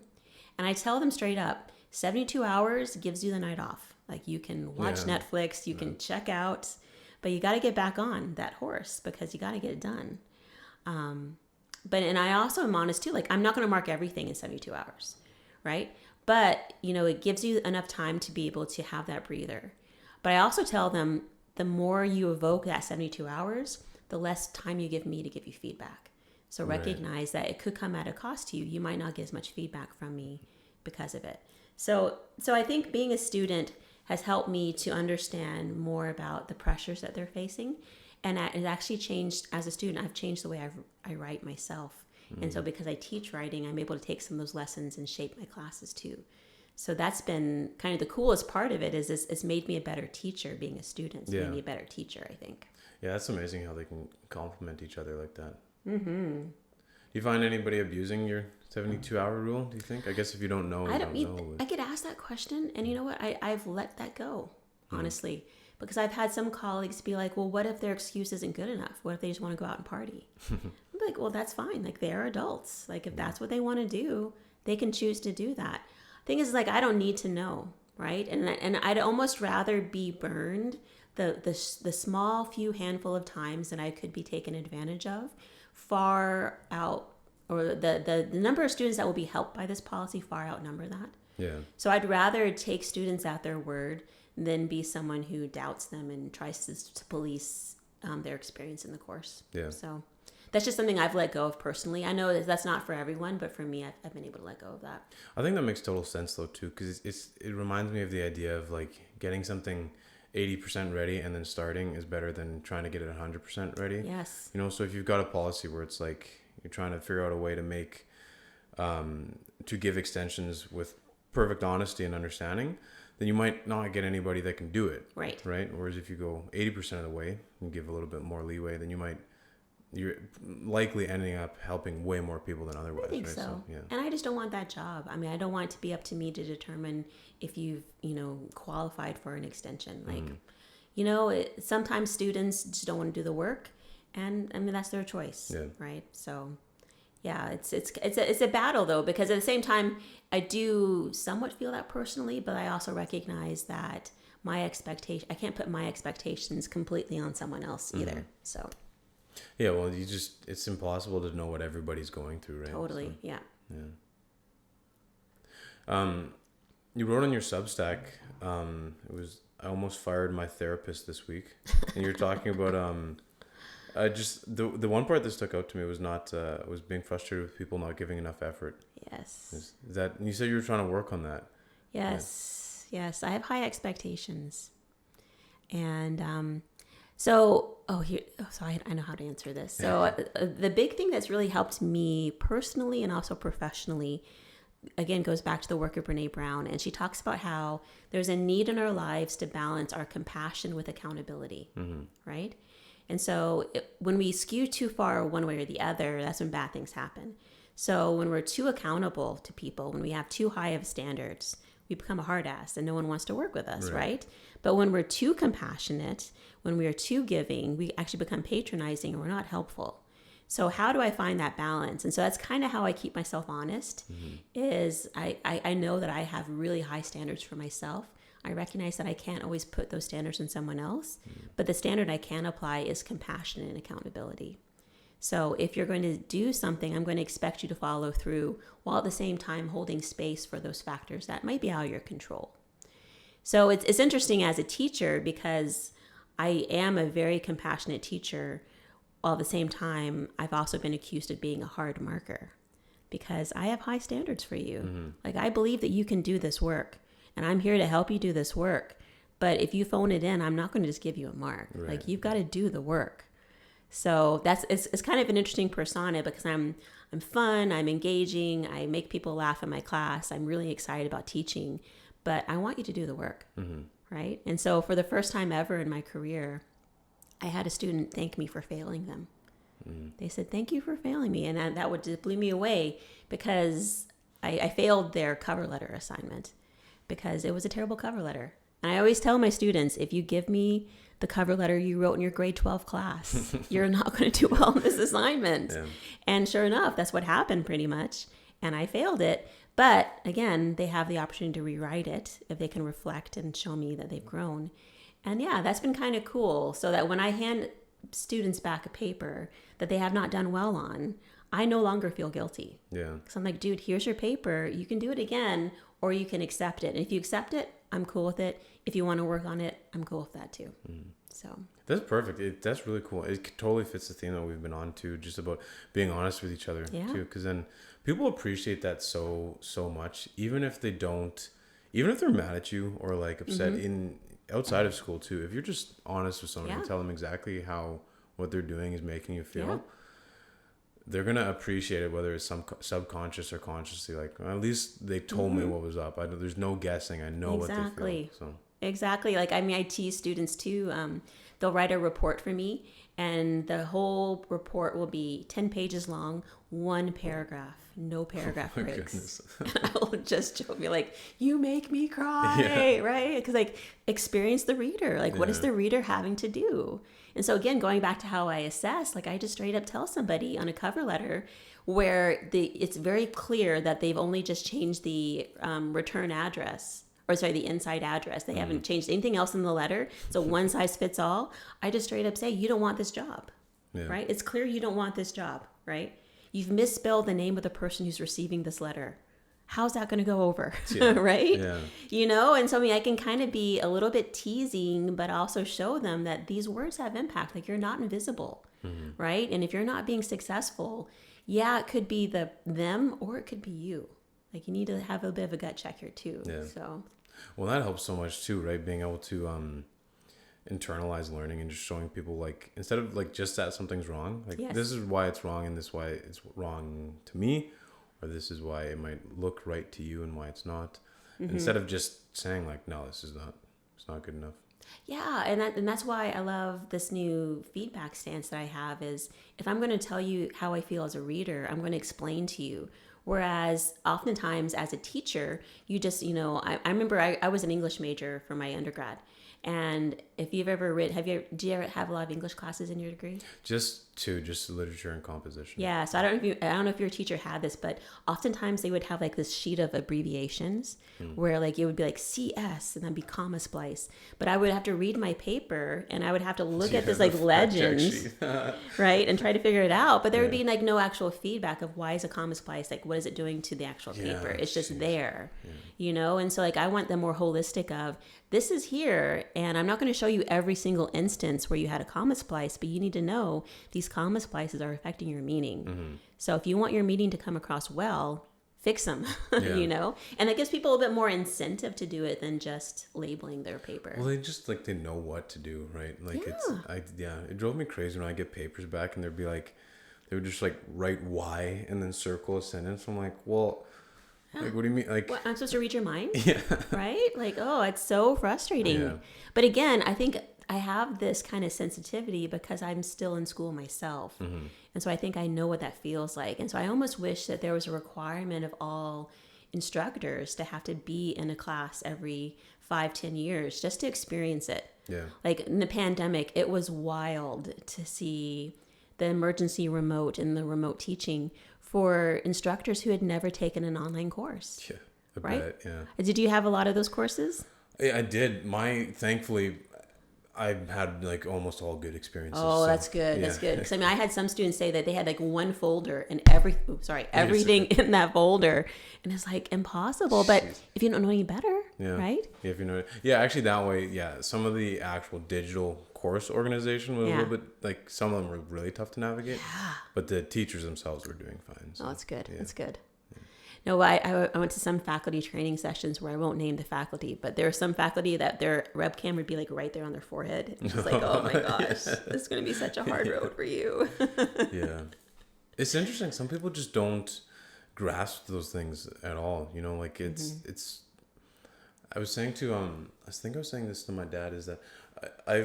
And I tell them straight up, 72 hours gives you the night off. Like you can watch Netflix, you can check out, but you got to get back on that horse because you got to get it done. And I also am honest too, like I'm not going to mark everything in 72 hours, right? But, it gives you enough time to be able to have that breather. But I also tell them the more you evoke that 72 hours, the less time you give me to give you feedback. So recognize that it could come at a cost to you. You might not get as much feedback from me because of it. So I think being a student has helped me to understand more about the pressures that they're facing. And it actually changed, as a student, I've changed the way I write myself. And so because I teach writing, I'm able to take some of those lessons and shape my classes too. So that's been kind of the coolest part of it is it's made me a better teacher being a student. It's made me a better teacher, I think. Yeah, that's amazing how they can complement each other like that. Mm-hmm. Do you find anybody abusing your 72-hour rule, do you think? I guess if you don't know, you don't know. I get asked that question, and you know what? I've let that go, honestly. Because I've had some colleagues be like, well, what if their excuse isn't good enough? What if they just want to go out and party? I'm like, well, that's fine. Like, they're adults. Like, if that's what they want to do, they can choose to do that. Thing is, like, I don't need to know, right? And I'd almost rather be burned the small few handful of times that I could be taken advantage of far out, or the number of students that will be helped by this policy far outnumber that. Yeah. So I'd rather take students at their word than be someone who doubts them and tries to police their experience in the course. Yeah. So that's just something I've let go of personally. I know that's not for everyone, but for me, I've been able to let go of that. I think that makes total sense though too, because it reminds me of the idea of like getting something 80% ready and then starting is better than trying to get it 100% ready. Yes. So if you've got a policy where it's like you're trying to figure out a way to make to give extensions with perfect honesty and understanding, then you might not get anybody that can do it. Right. Whereas if you go 80% of the way and give a little bit more leeway, then you're likely ending up helping way more people than otherwise. I think so. Yeah. And I just don't want that job. I mean, I don't want it to be up to me to determine if you've, qualified for an extension. Like, sometimes students just don't want to do the work, and I mean, that's their choice. Yeah. Right. So yeah, it's a battle though, because at the same time, I do somewhat feel that personally, but I also recognize that I can't put my expectations completely on someone else either. Mm-hmm. So. Yeah, well, it's impossible to know what everybody's going through, right? Totally, so, yeah. You wrote on your Substack, I almost fired my therapist this week, and you're talking about Just the one part that stuck out to me was not was being frustrated with people not giving enough effort. Yes. Is that you said you were trying to work on that? Yes. Yeah. Yes. I have high expectations. And so I know how to answer this. So the big thing that's really helped me personally and also professionally, again, goes back to the work of Brene Brown. And she talks about how there's a need in our lives to balance our compassion with accountability, right? And so when we skew too far one way or the other, that's when bad things happen. So when we're too accountable to people, when we have too high of standards, we become a hard ass and no one wants to work with us, right? But when we're too compassionate, when we are too giving, we actually become patronizing and we're not helpful. So how do I find that balance? And so that's kind of how I keep myself honest, is I know that I have really high standards for myself. I recognize that I can't always put those standards on someone else, but the standard I can apply is compassion and accountability. So if you're going to do something, I'm going to expect you to follow through while at the same time holding space for those factors that might be out of your control. So it's interesting as a teacher because I am a very compassionate teacher. While at the same time, I've also been accused of being a hard marker because I have high standards for you. Like I believe that you can do this work and I'm here to help you do this work. But if you phone it in, I'm not going to just give you a mark. Like you've got to do the work. So it's kind of an interesting persona because I'm fun, I'm engaging, I make people laugh in my class. I'm really excited about teaching, but I want you to do the work, right? And so for the first time ever in my career, I had a student thank me for failing them. They said, "Thank you for failing me," and that would just blew me away because I failed their cover letter assignment because it was a terrible cover letter. And I always tell my students, if you give me the cover letter you wrote in your grade 12 class, you're not going to do well in this assignment. Yeah. And sure enough, that's what happened pretty much. And I failed it. But again, they have the opportunity to rewrite it if they can reflect and show me that they've grown. And yeah, that's been kind of cool. So that when I hand students back a paper that they have not done well on, I no longer feel guilty. Yeah. Because I'm like, dude, here's your paper. You can do it again, or you can accept it. And if you accept it, I'm cool with it. If you want to work on it, I'm cool with that too. So that's perfect. That's really cool. It totally fits the theme that we've been on too, just about being honest with each other too. Because then people appreciate that so much, even if they're mad at you or like upset in outside of school too. If you're just honest with someone and tell them exactly how what they're doing is making you feel. They're going to appreciate it, whether it's some subconscious or consciously. Like, well, at least they told me what was up. There's no guessing. I know what they feel. So. Exactly. Like, I mean, I tease students too. They'll write a report for me, and the whole report will be 10 pages long, one paragraph, no paragraph breaks. And I will just joke, be like, you make me cry, right? Because, like, experience the reader. Like, what is the reader having to do? And so, again, going back to how I assess, like, I just straight up tell somebody on a cover letter where it's very clear that they've only just changed the return address. The inside address. They haven't changed anything else in the letter. So one size fits all. I just straight up say, you don't want this job, right? It's clear you don't want this job, right? You've misspelled the name of the person who's receiving this letter. How's that going to go over, right? Yeah. You know, and so I mean, I can kind of be a little bit teasing, but also show them that these words have impact. Like, you're not invisible, right? And if you're not being successful, it could be them or it could be you. Like, you need to have a bit of a gut check here too. Yeah. So. Well, that helps so much too, right? Being able to internalize learning and just showing people, like, instead of like just that something's wrong, like this is why it's wrong and this is why it's wrong to me, or this is why it might look right to you and why it's not. Instead of just saying like, no, it's not good enough. Yeah, and that's why I love this new feedback stance that I have is if I'm going to tell you how I feel as a reader, I'm going to explain to you. Whereas oftentimes as a teacher, you just, I remember I was an English major for my undergrad. And if you've ever do you ever have a lot of English classes in your degree? Just literature and composition. Yeah. So I don't know if your teacher had this, but oftentimes they would have like this sheet of abbreviations where like it would be like CS and then be comma splice. But I would have to read my paper and I would have to look at this like legend, right? And try to figure it out. But there would be like no actual feedback of why is a comma splice, like what is it doing to the actual paper? It's just jeez. there, And so like I want the more holistic of this is here, and I'm not going to show you every single instance where you had a comma splice, but you need to know these comma splices are affecting your meaning. So if you want your meaning to come across well, fix them, and it gives people a bit more incentive to do it than just labeling their paper. Well, they just like, they know what to do, right? Like it drove me crazy when I get papers back and they'd be like, they would just like write Y and then circle a sentence. I'm like, well, like, what do you mean? Like, what, I'm supposed to read your mind? Yeah. Right? Like, oh, it's so frustrating. Yeah. But again, I think I have this kind of sensitivity because I'm still in school myself. And so I think I know what that feels like. And so I almost wish that there was a requirement of all instructors to have to be in a class every 5-10 years just to experience it. Yeah. Like in the pandemic, it was wild to see the emergency remote and the remote teaching for instructors who had never taken an online course. Yeah. I right? bet, yeah. Did you have a lot of those courses? I did. Thankfully, I had like almost all good experiences. Oh, so, that's good. yeah. That's good. Because I mean, I had some students say that they had like one folder and everything in that folder, and it's like impossible. But if you don't know any better, right? Yeah, if you know, actually that way, some of the actual digital course organization was a little bit like, some of them were really tough to navigate. Yeah. But the teachers themselves were doing fine. So, oh, that's good. Yeah. That's good. No, I went to some faculty training sessions where I won't name the faculty, but there are some faculty that their webcam would be like right there on their forehead. It's just like, oh my gosh, this is going to be such a hard road for you. Yeah. It's interesting. Some people just don't grasp those things at all. Like it's, I was saying to, I think I was saying this to my dad, is that I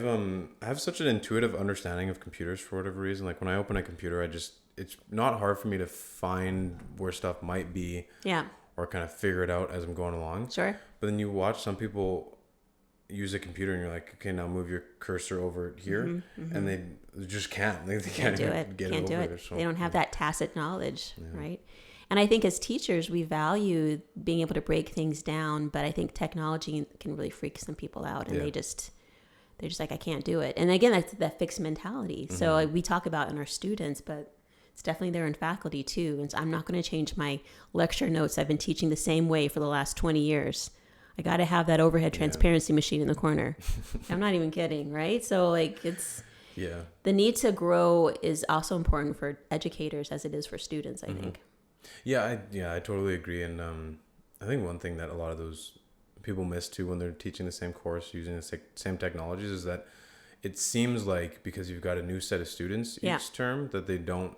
have such an intuitive understanding of computers for whatever reason. Like when I open a computer, it's not hard for me to find where stuff might be, or kind of figure it out as I'm going along. Sure. But then you watch some people use a computer and you're like, okay, now move your cursor over here, and they just can't. They can't do even it. get Can't it do over it. there. So, they don't have that tacit knowledge, right? And I think as teachers, we value being able to break things down, but I think technology can really freak some people out, and they're just like, I can't do it. And again, that's that fixed mentality. So we talk about in our students, but it's definitely there in faculty too. And so I'm not going to change my lecture notes. I've been teaching the same way for the last 20 years. I got to have that overhead transparency machine in the corner. I'm not even kidding, right? So like it's the need to grow is also important for educators as it is for students, I think. Yeah, I totally agree. And I think one thing that a lot of those people miss too when they're teaching the same course using the same technologies is that it seems like because you've got a new set of students each term that they don't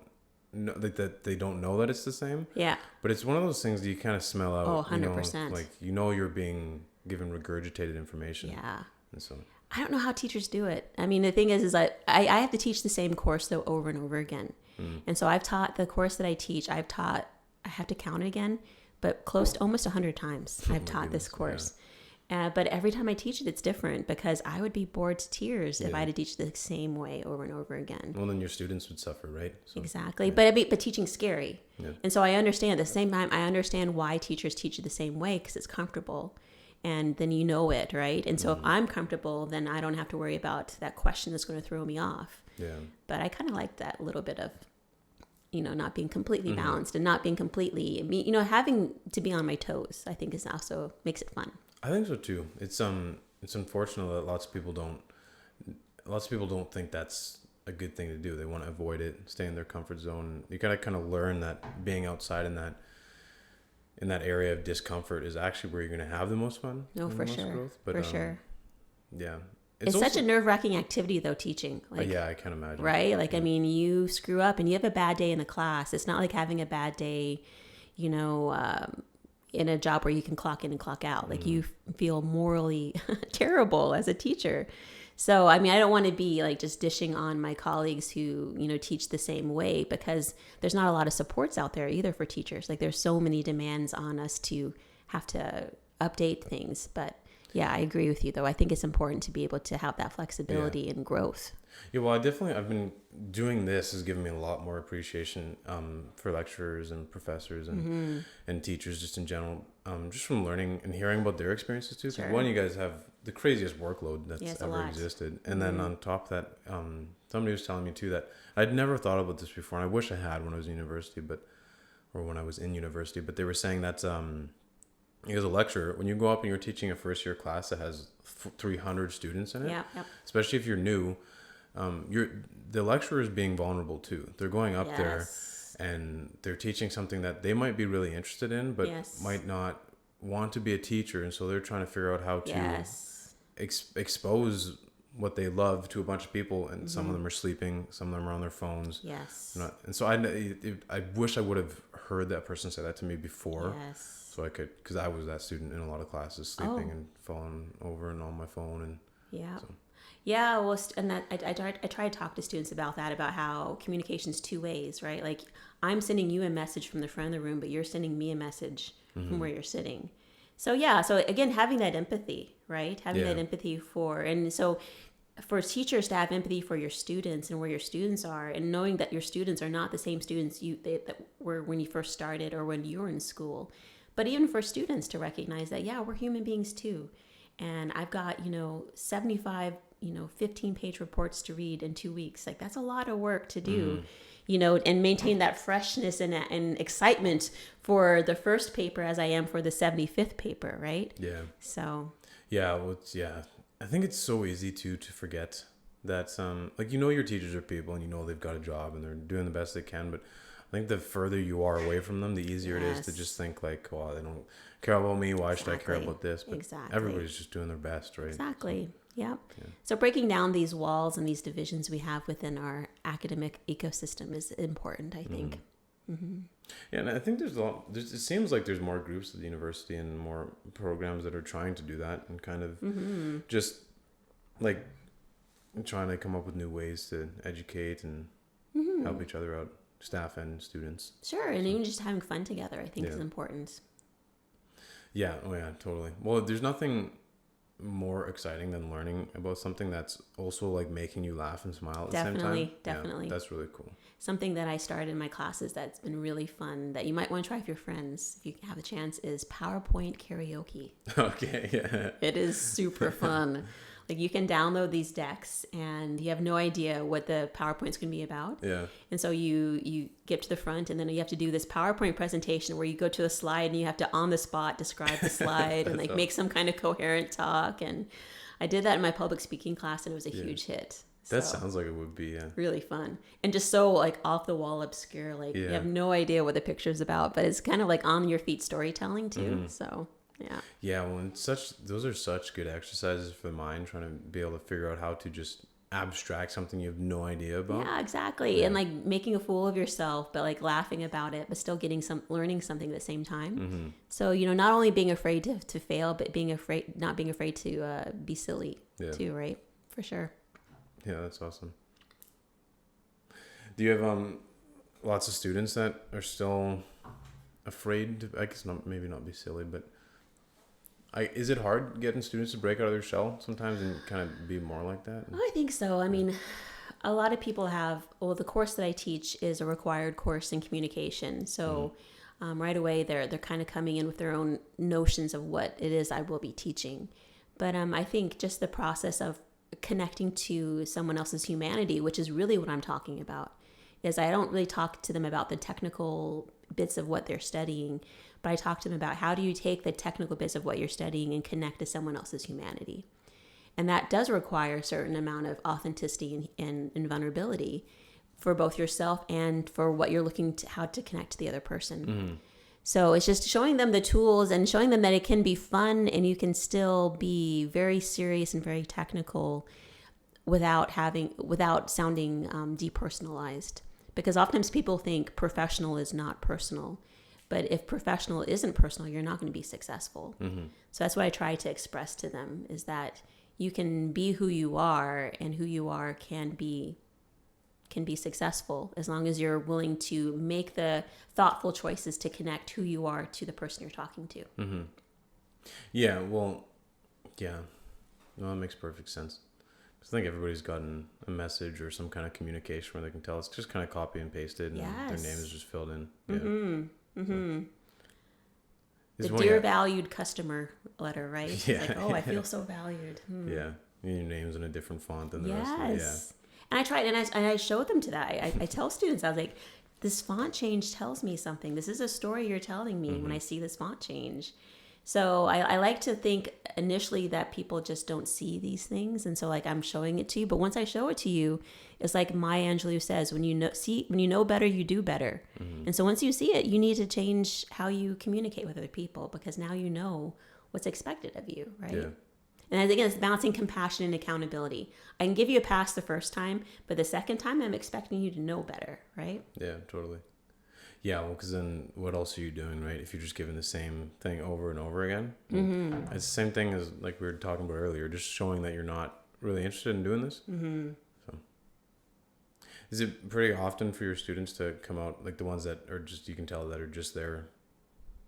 know that it's the same. Yeah. But it's one of those things that you kind of smell out. Oh, 100%. Like you're being given regurgitated information. Yeah. And so I don't know how teachers do it. I mean, the thing is I have to teach the same course though over and over again. And so I've taught the course that I teach. I have to count it again, but close to almost 100 times I've taught this course. But every time I teach it, it's different because I would be bored to tears if I had to teach the same way over and over again. Well, then your students would suffer, right? So, exactly. But teaching's scary. Yeah. And so I understand at the same time, I understand why teachers teach it the same way because it's comfortable. And then you know it, right? And so if I'm comfortable, then I don't have to worry about that question that's going to throw me off. Yeah. But I kind of like that little bit of, not being completely balanced and not being completely, having to be on my toes, I think is also makes it fun. I think so too. It's unfortunate that lots of people don't think that's a good thing to do. They want to avoid it, stay in their comfort zone. You gotta kind of learn that being outside in that area of discomfort is actually where you're gonna have the most fun. No, for sure. Growth. But, for sure. Yeah. It's such a nerve-wracking activity, though, teaching. Like, yeah, I can imagine. Right? Like, I mean, you screw up and you have a bad day in the class. It's not like having a bad day, in a job where you can clock in and clock out. Like, you feel morally terrible as a teacher. So, I mean, I don't want to be, like, just dishing on my colleagues who, teach the same way because there's not a lot of supports out there either for teachers. Like, there's so many demands on us to have to update things, but... Yeah, I agree with you, though. I think it's important to be able to have that flexibility and growth. Yeah, well, I've been doing this has given me a lot more appreciation for lecturers and professors and teachers just in general, just from learning and hearing about their experiences too. Because one, you guys have the craziest workload that's ever existed. And then on top of that, somebody was telling me too that I'd never thought about this before, and I wish I had when I was in university, but or when I was in university, but they were saying that as a lecturer, when you go up and you're teaching a first year class that has 300 students in it, Yeah. Yep. especially if you're new, the lecturer is being vulnerable too. They're going up there Yes. and they're teaching something that they might be really interested in, but Yes. might not want to be a teacher, and so they're trying to figure out how to Yes. expose what they love to a bunch of people, and some of them are sleeping, some of them are on their phones. Yes. And so I wish I would have heard that person say that to me before, Yes. so I could, because I was that student in a lot of classes, sleeping Oh. and falling over and on my phone, and Yeah. so. Yeah, well, and that I try to talk to students about that, about how communication's two ways, right? Like, I'm sending you a message from the front of the room, but you're sending me a message from where you're sitting. So yeah, so again, having that empathy, right? Having that empathy and so for teachers to have empathy for your students and where your students are, and knowing that your students are not the same students that were when you first started or when you were in school, but even for students to recognize that, yeah, we're human beings too. And I've got, 75, 15-page reports to read in 2 weeks. Like, that's a lot of work to do, and maintain that freshness and excitement for the first paper as I am for the 75th paper, right? Yeah. So. Yeah, well, I think it's so easy to forget that like, your teachers are people, and they've got a job and they're doing the best they can, but I think the further you are away from them, the easier it is to just think like, oh, they don't care about me, why should I care about this? But everybody's just doing their best, right? Exactly. Yep. Yeah. So breaking down these walls and these divisions we have within our academic ecosystem is important, I think. Yeah, and I think it seems like there's more groups at the university and more programs that are trying to do that, and kind of just like trying to come up with new ways to educate and help each other out, staff and students. Sure, and even just having fun together, I think, is important. Yeah, oh yeah, totally. Well, there's nothing more exciting than learning about something that's also like making you laugh and smile at the same time. Definitely. Yeah, that's really cool. Something that I started in my classes that's been really fun that you might want to try with your friends if you have a chance is PowerPoint karaoke. Okay, yeah. It is super fun. Like, you can download these decks and you have no idea what the PowerPoint's going to be about. Yeah. And so you get to the front and then you have to do this PowerPoint presentation where you go to a slide and you have to on the spot describe the slide and like make some kind of coherent talk. And I did that in my public speaking class and it was a huge hit. That sounds like it would be, yeah. Really fun. And just so like off the wall obscure. Like you have no idea what the picture's about, but it's kind of like on your feet storytelling too. So yeah. Yeah, well, those are such good exercises for the mind, trying to be able to figure out how to just abstract something you have no idea about. Yeah, exactly. Yeah. And like making a fool of yourself, but like laughing about it, but still learning something at the same time. So, not only being afraid to fail, but not being afraid to be silly too, right? For sure. Yeah, that's awesome. Do you have lots of students that are still afraid to, I guess maybe not be silly, but is it hard getting students to break out of their shell sometimes and kind of be more like that? I think so. I mean, a lot of people the course that I teach is a required course in communication. So right away they're kind of coming in with their own notions of what it is I will be teaching. But I think just the process of connecting to someone else's humanity, which is really what I'm talking about, is I don't really talk to them about the technical bits of what they're studying, but I talk to them about how do you take the technical bits of what you're studying and connect to someone else's humanity. And that does require a certain amount of authenticity and vulnerability for both yourself and for what you're looking to, how to connect to the other person. So it's just showing them the tools and showing them that it can be fun and you can still be very serious and very technical without sounding depersonalized. Because oftentimes people think professional is not personal. But if professional isn't personal, you're not going to be successful. So that's what I try to express to them, is that you can be who you are, and who you are can be successful as long as you're willing to make the thoughtful choices to connect who you are to the person you're talking to. Yeah, well, yeah. No, that makes perfect sense. I think everybody's gotten a message or some kind of communication where they can tell it's just kind of copy and pasted and their name is just filled in. The dear valued customer letter, right? Yeah. It's like, oh, I feel so valued. Yeah. Your name's in a different font than the rest of it. Yeah. And I tried, and I showed them to that. I tell students, I was like, this font change tells me something. This is a story you're telling me when I see this font change. So I like to think initially that people just don't see these things. And so like I'm showing it to you. But once I show it to you, it's like Maya Angelou says, when you know better, you do better. And so once you see it, you need to change how you communicate with other people, because now you know what's expected of you, right? Yeah. And again, it's balancing compassion and accountability. I can give you a pass the first time, but the second time I'm expecting you to know better, right? Yeah, totally. Yeah, well, because then what else are you doing, right? If you're just giving the same thing over and over again. It's the same thing as like we were talking about earlier, just showing that you're not really interested in doing this. So, is it pretty often for your students to come out, like the ones that are just, you can tell that are just there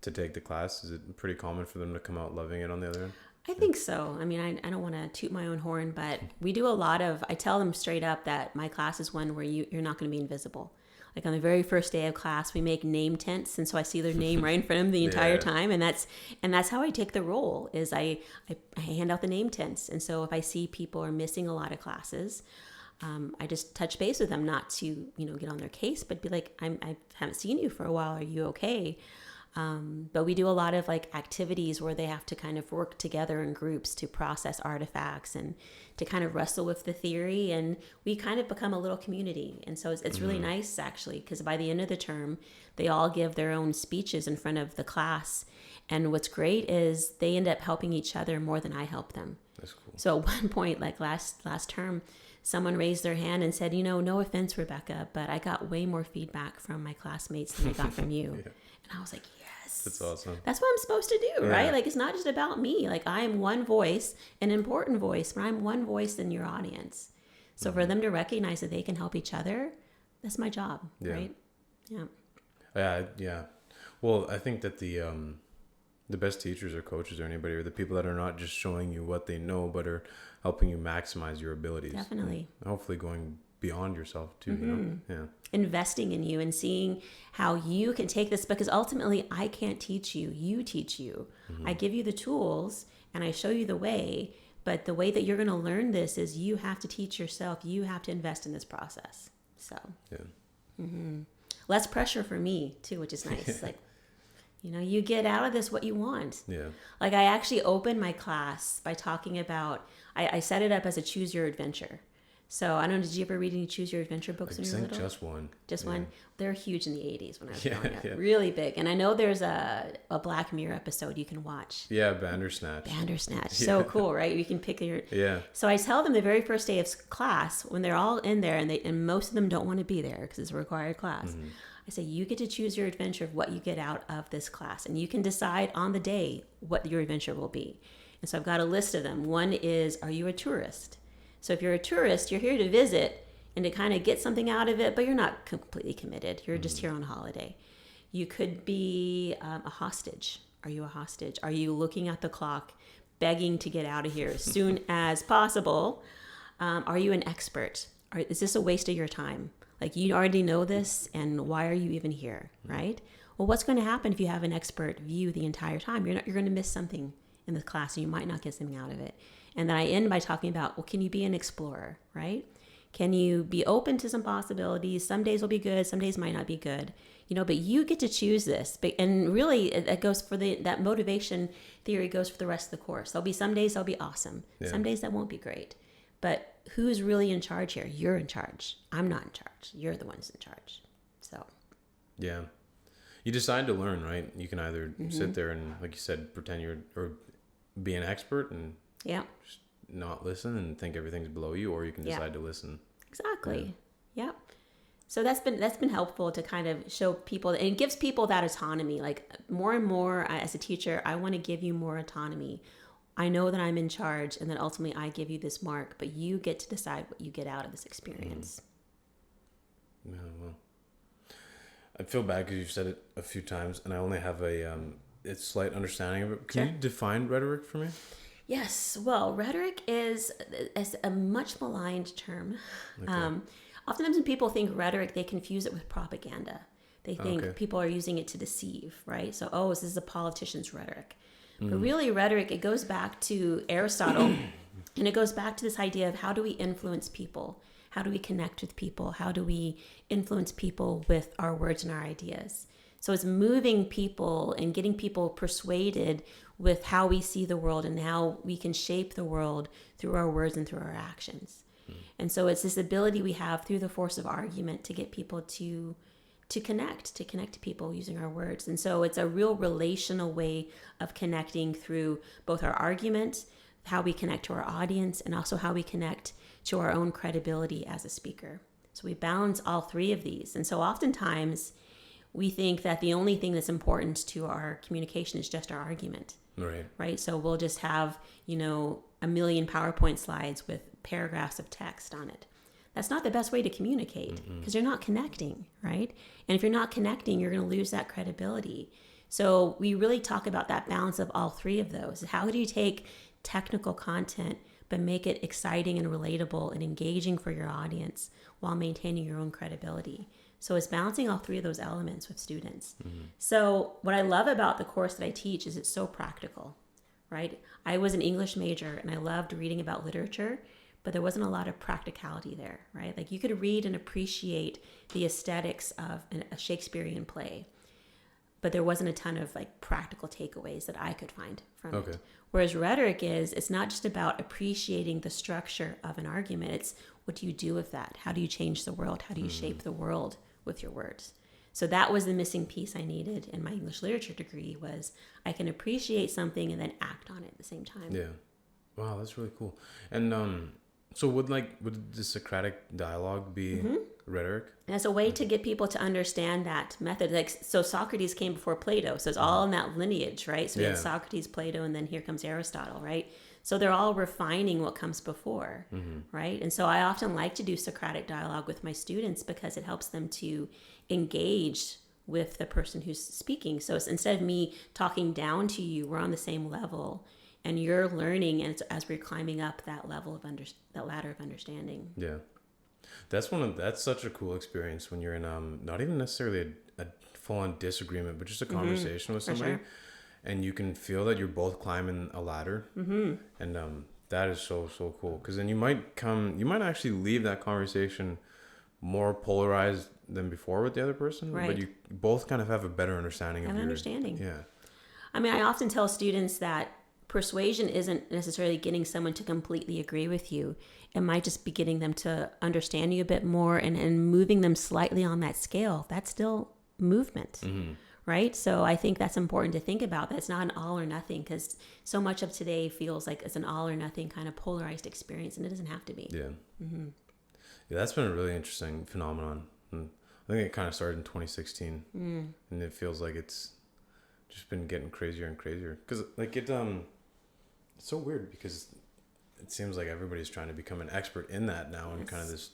to take the class? Is it pretty common for them to come out loving it on the other end? I think so. I mean, I don't want to toot my own horn, but we do a lot of, I tell them straight up that my class is one where you're not going to be invisible. Like on the very first day of class, we make name tents, and so I see their name right in front of them the entire time, and that's how I take the role. Is I hand out the name tents, and so if I see people are missing a lot of classes, I just touch base with them, not to get on their case, but be like, I haven't seen you for a while. Are you okay? But we do a lot of like activities where they have to kind of work together in groups to process artifacts and to kind of wrestle with the theory, and we kind of become a little community. And so it's really nice actually, because by the end of the term, they all give their own speeches in front of the class. And what's great is they end up helping each other more than I help them. That's cool. So at one point, like last term, someone raised their hand and said, no offense, Rebekah, but I got way more feedback from my classmates than I got from you. And I was like, that's awesome. That's what I'm supposed to do, right? Like, it's not just about me. Like, I am one voice, an important voice, but I'm one voice in your audience. So for them to recognize that they can help each other, that's my job, right? Yeah. Well, I think that the best teachers or coaches or anybody are the people that are not just showing you what they know, but are helping you maximize your abilities. Definitely. And hopefully going beyond yourself too, Investing in you and seeing how you can take this, because ultimately I can't teach you, you teach you. I give you the tools and I show you the way, but the way that you're going to learn this is you have to teach yourself. You have to invest in this process. So less pressure for me too, which is nice. Like, you get out of this what you want. Like, I actually opened my class by talking about, I set it up as a choose your adventure. So I don't know, did you ever read any Choose Your Adventure books when you were little? Just one. Just one? They're huge in the 80s when I was growing up. Really big. And I know there's a Black Mirror episode you can watch. Yeah, Bandersnatch. So cool, right? You can pick your... So I tell them the very first day of class, when they're all in there, and most of them don't want to be there because it's a required class. I say, you get to choose your adventure of what you get out of this class. And you can decide on the day what your adventure will be. And so I've got a list of them. One is, are you a tourist? So if you're a tourist, you're here to visit and to kind of get something out of it, but you're not completely committed. You're just here on holiday. You could be a hostage. Are you a hostage? Are you looking at the clock, begging to get out of here as soon as possible? Are you an expert? Is this a waste of your time? Like, you already know this, and why are you even here, right? Well, what's going to happen if you have an expert view the entire time? You're going to miss something in the class, and you might not get something out of it. And then I end by talking about, well, can you be an explorer, right? Can you be open to some possibilities? Some days will be good, some days might not be good, but you get to choose this. And really, it goes for that motivation theory goes for the rest of the course. There'll be some days that'll be awesome. Some days that won't be great. But who's really in charge here? You're in charge. I'm not in charge. You're the ones in charge. So. Yeah. You decide to learn, right? You can either sit there and, like you said, pretend or be an expert and just not listen and think everything's below you, or you can decide to listen. Exactly. So that's been helpful to kind of show people, and it gives people that autonomy. Like, more and more as a teacher, I want to give you more autonomy. I know that I'm in charge, and then ultimately I give you this mark, but you get to decide what you get out of this experience. Yeah, well, I feel bad because you've said it a few times, and I only have a slight understanding of it. Can you define rhetoric for me? Yes. Well, rhetoric is a much maligned term. Okay. Oftentimes when people think rhetoric, they confuse it with propaganda. They think people are using it to deceive, right? So, this is a politician's rhetoric. But really, rhetoric, it goes back to Aristotle, and it goes back to this idea of how do we influence people? How do we connect with people? How do we influence people with our words and our ideas? So it's moving people and getting people persuaded with how we see the world and how we can shape the world through our words and through our actions. And so it's this ability we have through the force of argument to get people to connect to people using our words. And so it's a real relational way of connecting through both our argument, how we connect to our audience, and also how we connect to our own credibility as a speaker. So we balance all three of these. And so oftentimes we think that the only thing that's important to our communication is just our argument. Right. So we'll just have, a million PowerPoint slides with paragraphs of text on it. That's not the best way to communicate because you're not connecting, right? And if you're not connecting, you're going to lose that credibility. So we really talk about that balance of all three of those. How do you take technical content but make it exciting and relatable and engaging for your audience while maintaining your own credibility? So it's balancing all three of those elements with students. So what I love about the course that I teach is it's so practical, right? I was an English major and I loved reading about literature, but there wasn't a lot of practicality there, right? Like you could read and appreciate the aesthetics of a Shakespearean play, but there wasn't a ton of like practical takeaways that I could find from it. Whereas rhetoric it's not just about appreciating the structure of an argument. It's what do you do with that? How do you change the world? How do you shape the world with your words? So that was the missing piece I needed in my English literature degree was I can appreciate something and then act on it at the same time. Yeah. Wow, that's really cool. And so would the Socratic dialogue be rhetoric? And as a way to get people to understand that method. Like, so Socrates came before Plato. So it's all in that lineage, right? So we had Socrates, Plato, and then here comes Aristotle, right? So they're all refining what comes before, right? And so I often like to do Socratic dialogue with my students because it helps them to engage with the person who's speaking. So it's, instead of me talking down to you, we're on the same level. And you're learning, and it's as we're climbing up that level of that ladder of understanding. Yeah, that's such a cool experience when you're in not even necessarily a full-on disagreement, but just a conversation with somebody, and you can feel that you're both climbing a ladder, and that is so cool because then you might actually leave that conversation more polarized than before with the other person, but you both kind of have a better understanding of your understanding. Yeah, I mean, I often tell students that persuasion isn't necessarily getting someone to completely agree with you. It might just be getting them to understand you a bit more and moving them slightly on that scale. That's still movement, right? So I think that's important to think about. That it's not an all or nothing because so much of today feels like it's an all or nothing kind of polarized experience, and it doesn't have to be. Yeah. Yeah, that's been a really interesting phenomenon. And I think it kind of started in 2016, and it feels like it's just been getting crazier and crazier because like it's so weird because it seems like everybody's trying to become an expert in that now and kind of this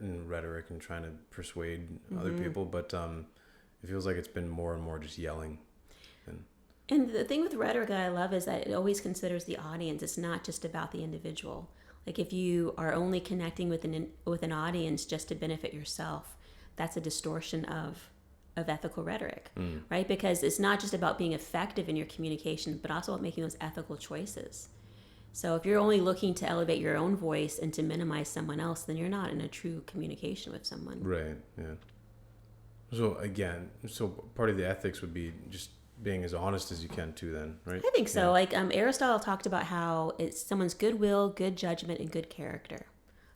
in rhetoric and trying to persuade other people, but it feels like it's been more and more just yelling. And the thing with rhetoric that I love is that it always considers the audience. It's not just about the individual. Like if you are only connecting with an audience just to benefit yourself, that's a distortion of ethical rhetoric, right? Because it's not just about being effective in your communication, but also about making those ethical choices. So if you're only looking to elevate your own voice and to minimize someone else, then you're not in a true communication with someone. Right, yeah. So again, part of the ethics would be just being as honest as you can too then, right? I think so. Yeah. Like Aristotle talked about how it's someone's goodwill, good judgment, and good character.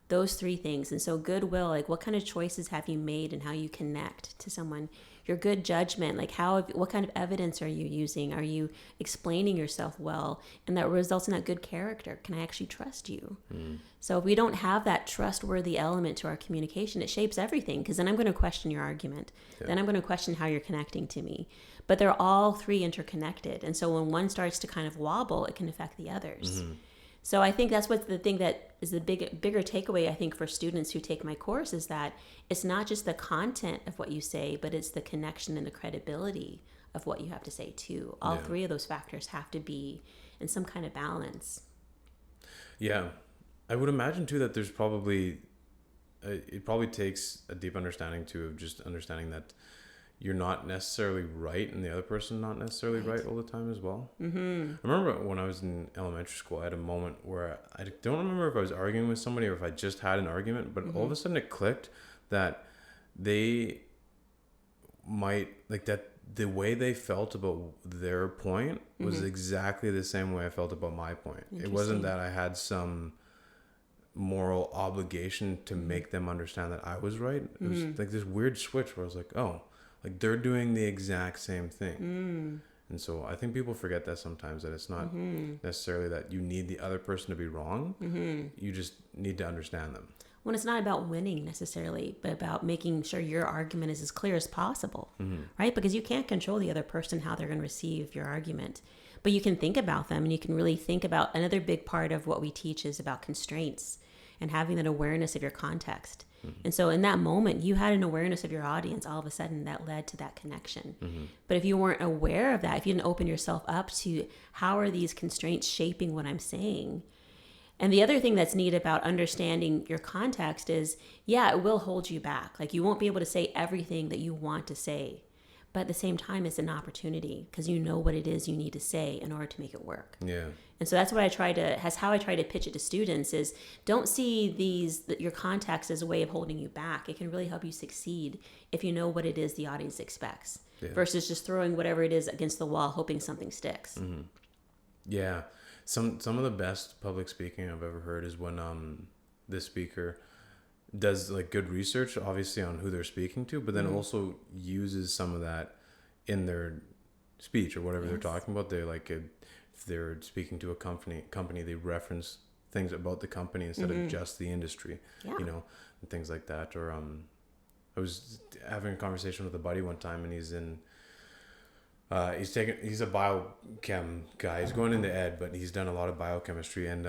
Those three things. And so goodwill, like what kind of choices have you made and how you connect to someone? Your good judgment, like what kind of evidence are you using? Are you explaining yourself well? And that results in that good character. Can I actually trust you? So if we don't have that trustworthy element to our communication, it shapes everything because then I'm going to question your argument. Yeah. Then I'm going to question how you're connecting to me. But they're all three interconnected. And so when one starts to kind of wobble, it can affect the others. So I think that's what's the thing that is the bigger takeaway, I think, for students who take my course is that it's not just the content of what you say, but it's the connection and the credibility of what you have to say too. All three of those factors have to be in some kind of balance. Yeah. I would imagine too that there's probably, it probably takes a deep understanding too of just understanding that you're not necessarily right and the other person not necessarily right all the time as well. Mm-hmm. I remember when I was in elementary school, I had a moment where I don't remember if I was arguing with somebody or if I just had an argument, but all of a sudden it clicked that they might, like, that the way they felt about their point was exactly the same way I felt about my point. It wasn't that I had some moral obligation to make them understand that I was right. It was like this weird switch where I was like, oh, like they're doing the exact same thing. And so I think people forget that sometimes, that it's not necessarily that you need the other person to be wrong. You just need to understand them. When it's not about winning necessarily, but about making sure your argument is as clear as possible, right? Because you can't control the other person, how they're going to receive your argument. But you can think about them, and you can really think about, another big part of what we teach is about constraints and having that awareness of your context. And so in that moment, you had an awareness of your audience all of a sudden that led to that connection. But if you weren't aware of that, if you didn't open yourself up to how are these constraints shaping what I'm saying. And the other thing that's neat about understanding your context is, yeah, it will hold you back. Like, you won't be able to say everything that you want to say. But at the same time, it's an opportunity because you know what it is you need to say in order to make it work. Yeah. And so that's what how I try to pitch it to students is, don't see your context as a way of holding you back. It can really help you succeed if you know what it is the audience expects versus just throwing whatever it is against the wall, hoping something sticks. Yeah. Some of the best public speaking I've ever heard is when the speaker does like good research, obviously, on who they're speaking to, but then also uses some of that in their speech or whatever they're talking about. They like, if they're speaking to a company, they reference things about the company instead of just the industry, you know, and things like that. Or I was having a conversation with a buddy one time, and he's in. He's a biochem guy. He's going into ed, but he's done a lot of biochemistry. And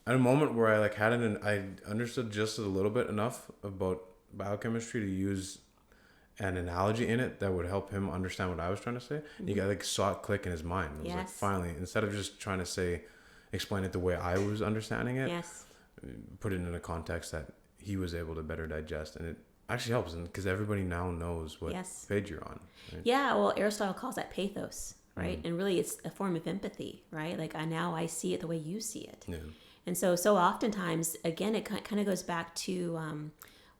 at a moment where I like I understood just a little bit enough about biochemistry to use an analogy in it that would help him understand what I was trying to say. He got like saw it click in his mind. It was like, finally, instead of just trying to explain it the way I was understanding it, put it in a context that he was able to better digest, and it actually helps, because everybody now knows what page you're on. Right? Yeah, well, Aristotle calls that pathos, right? And really, it's a form of empathy, right? Like, I see it the way you see it. Yeah. And so oftentimes, again, it kind of goes back to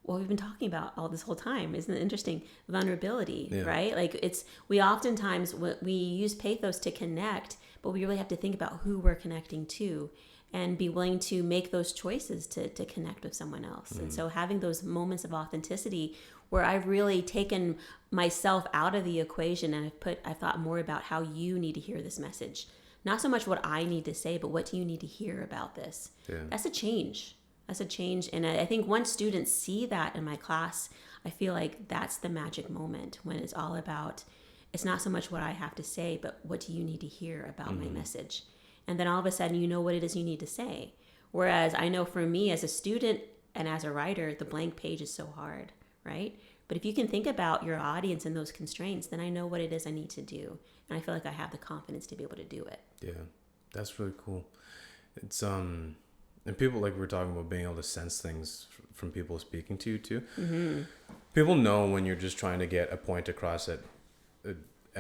what we've been talking about all this whole time. Isn't it interesting? Vulnerability, right? Like, we oftentimes, we use pathos to connect, but we really have to think about who we're connecting to and be willing to make those choices to connect with someone else. And so having those moments of authenticity where I've really taken myself out of the equation and I've thought more about how you need to hear this message. Not so much what I need to say, but what do you need to hear about this? Yeah. That's a change. And I think once students see that in my class, I feel like that's the magic moment when it's all about, it's not so much what I have to say, but what do you need to hear about my message? And then all of a sudden, you know what it is you need to say. Whereas I know for me as a student and as a writer, the blank page is so hard, right? But if you can think about your audience and those constraints, then I know what it is I need to do. And I feel like I have the confidence to be able to do it. Yeah, that's really cool. It's, and people, like, we're talking about being able to sense things from people speaking to you too. Mm-hmm. People know when you're just trying to get a point across at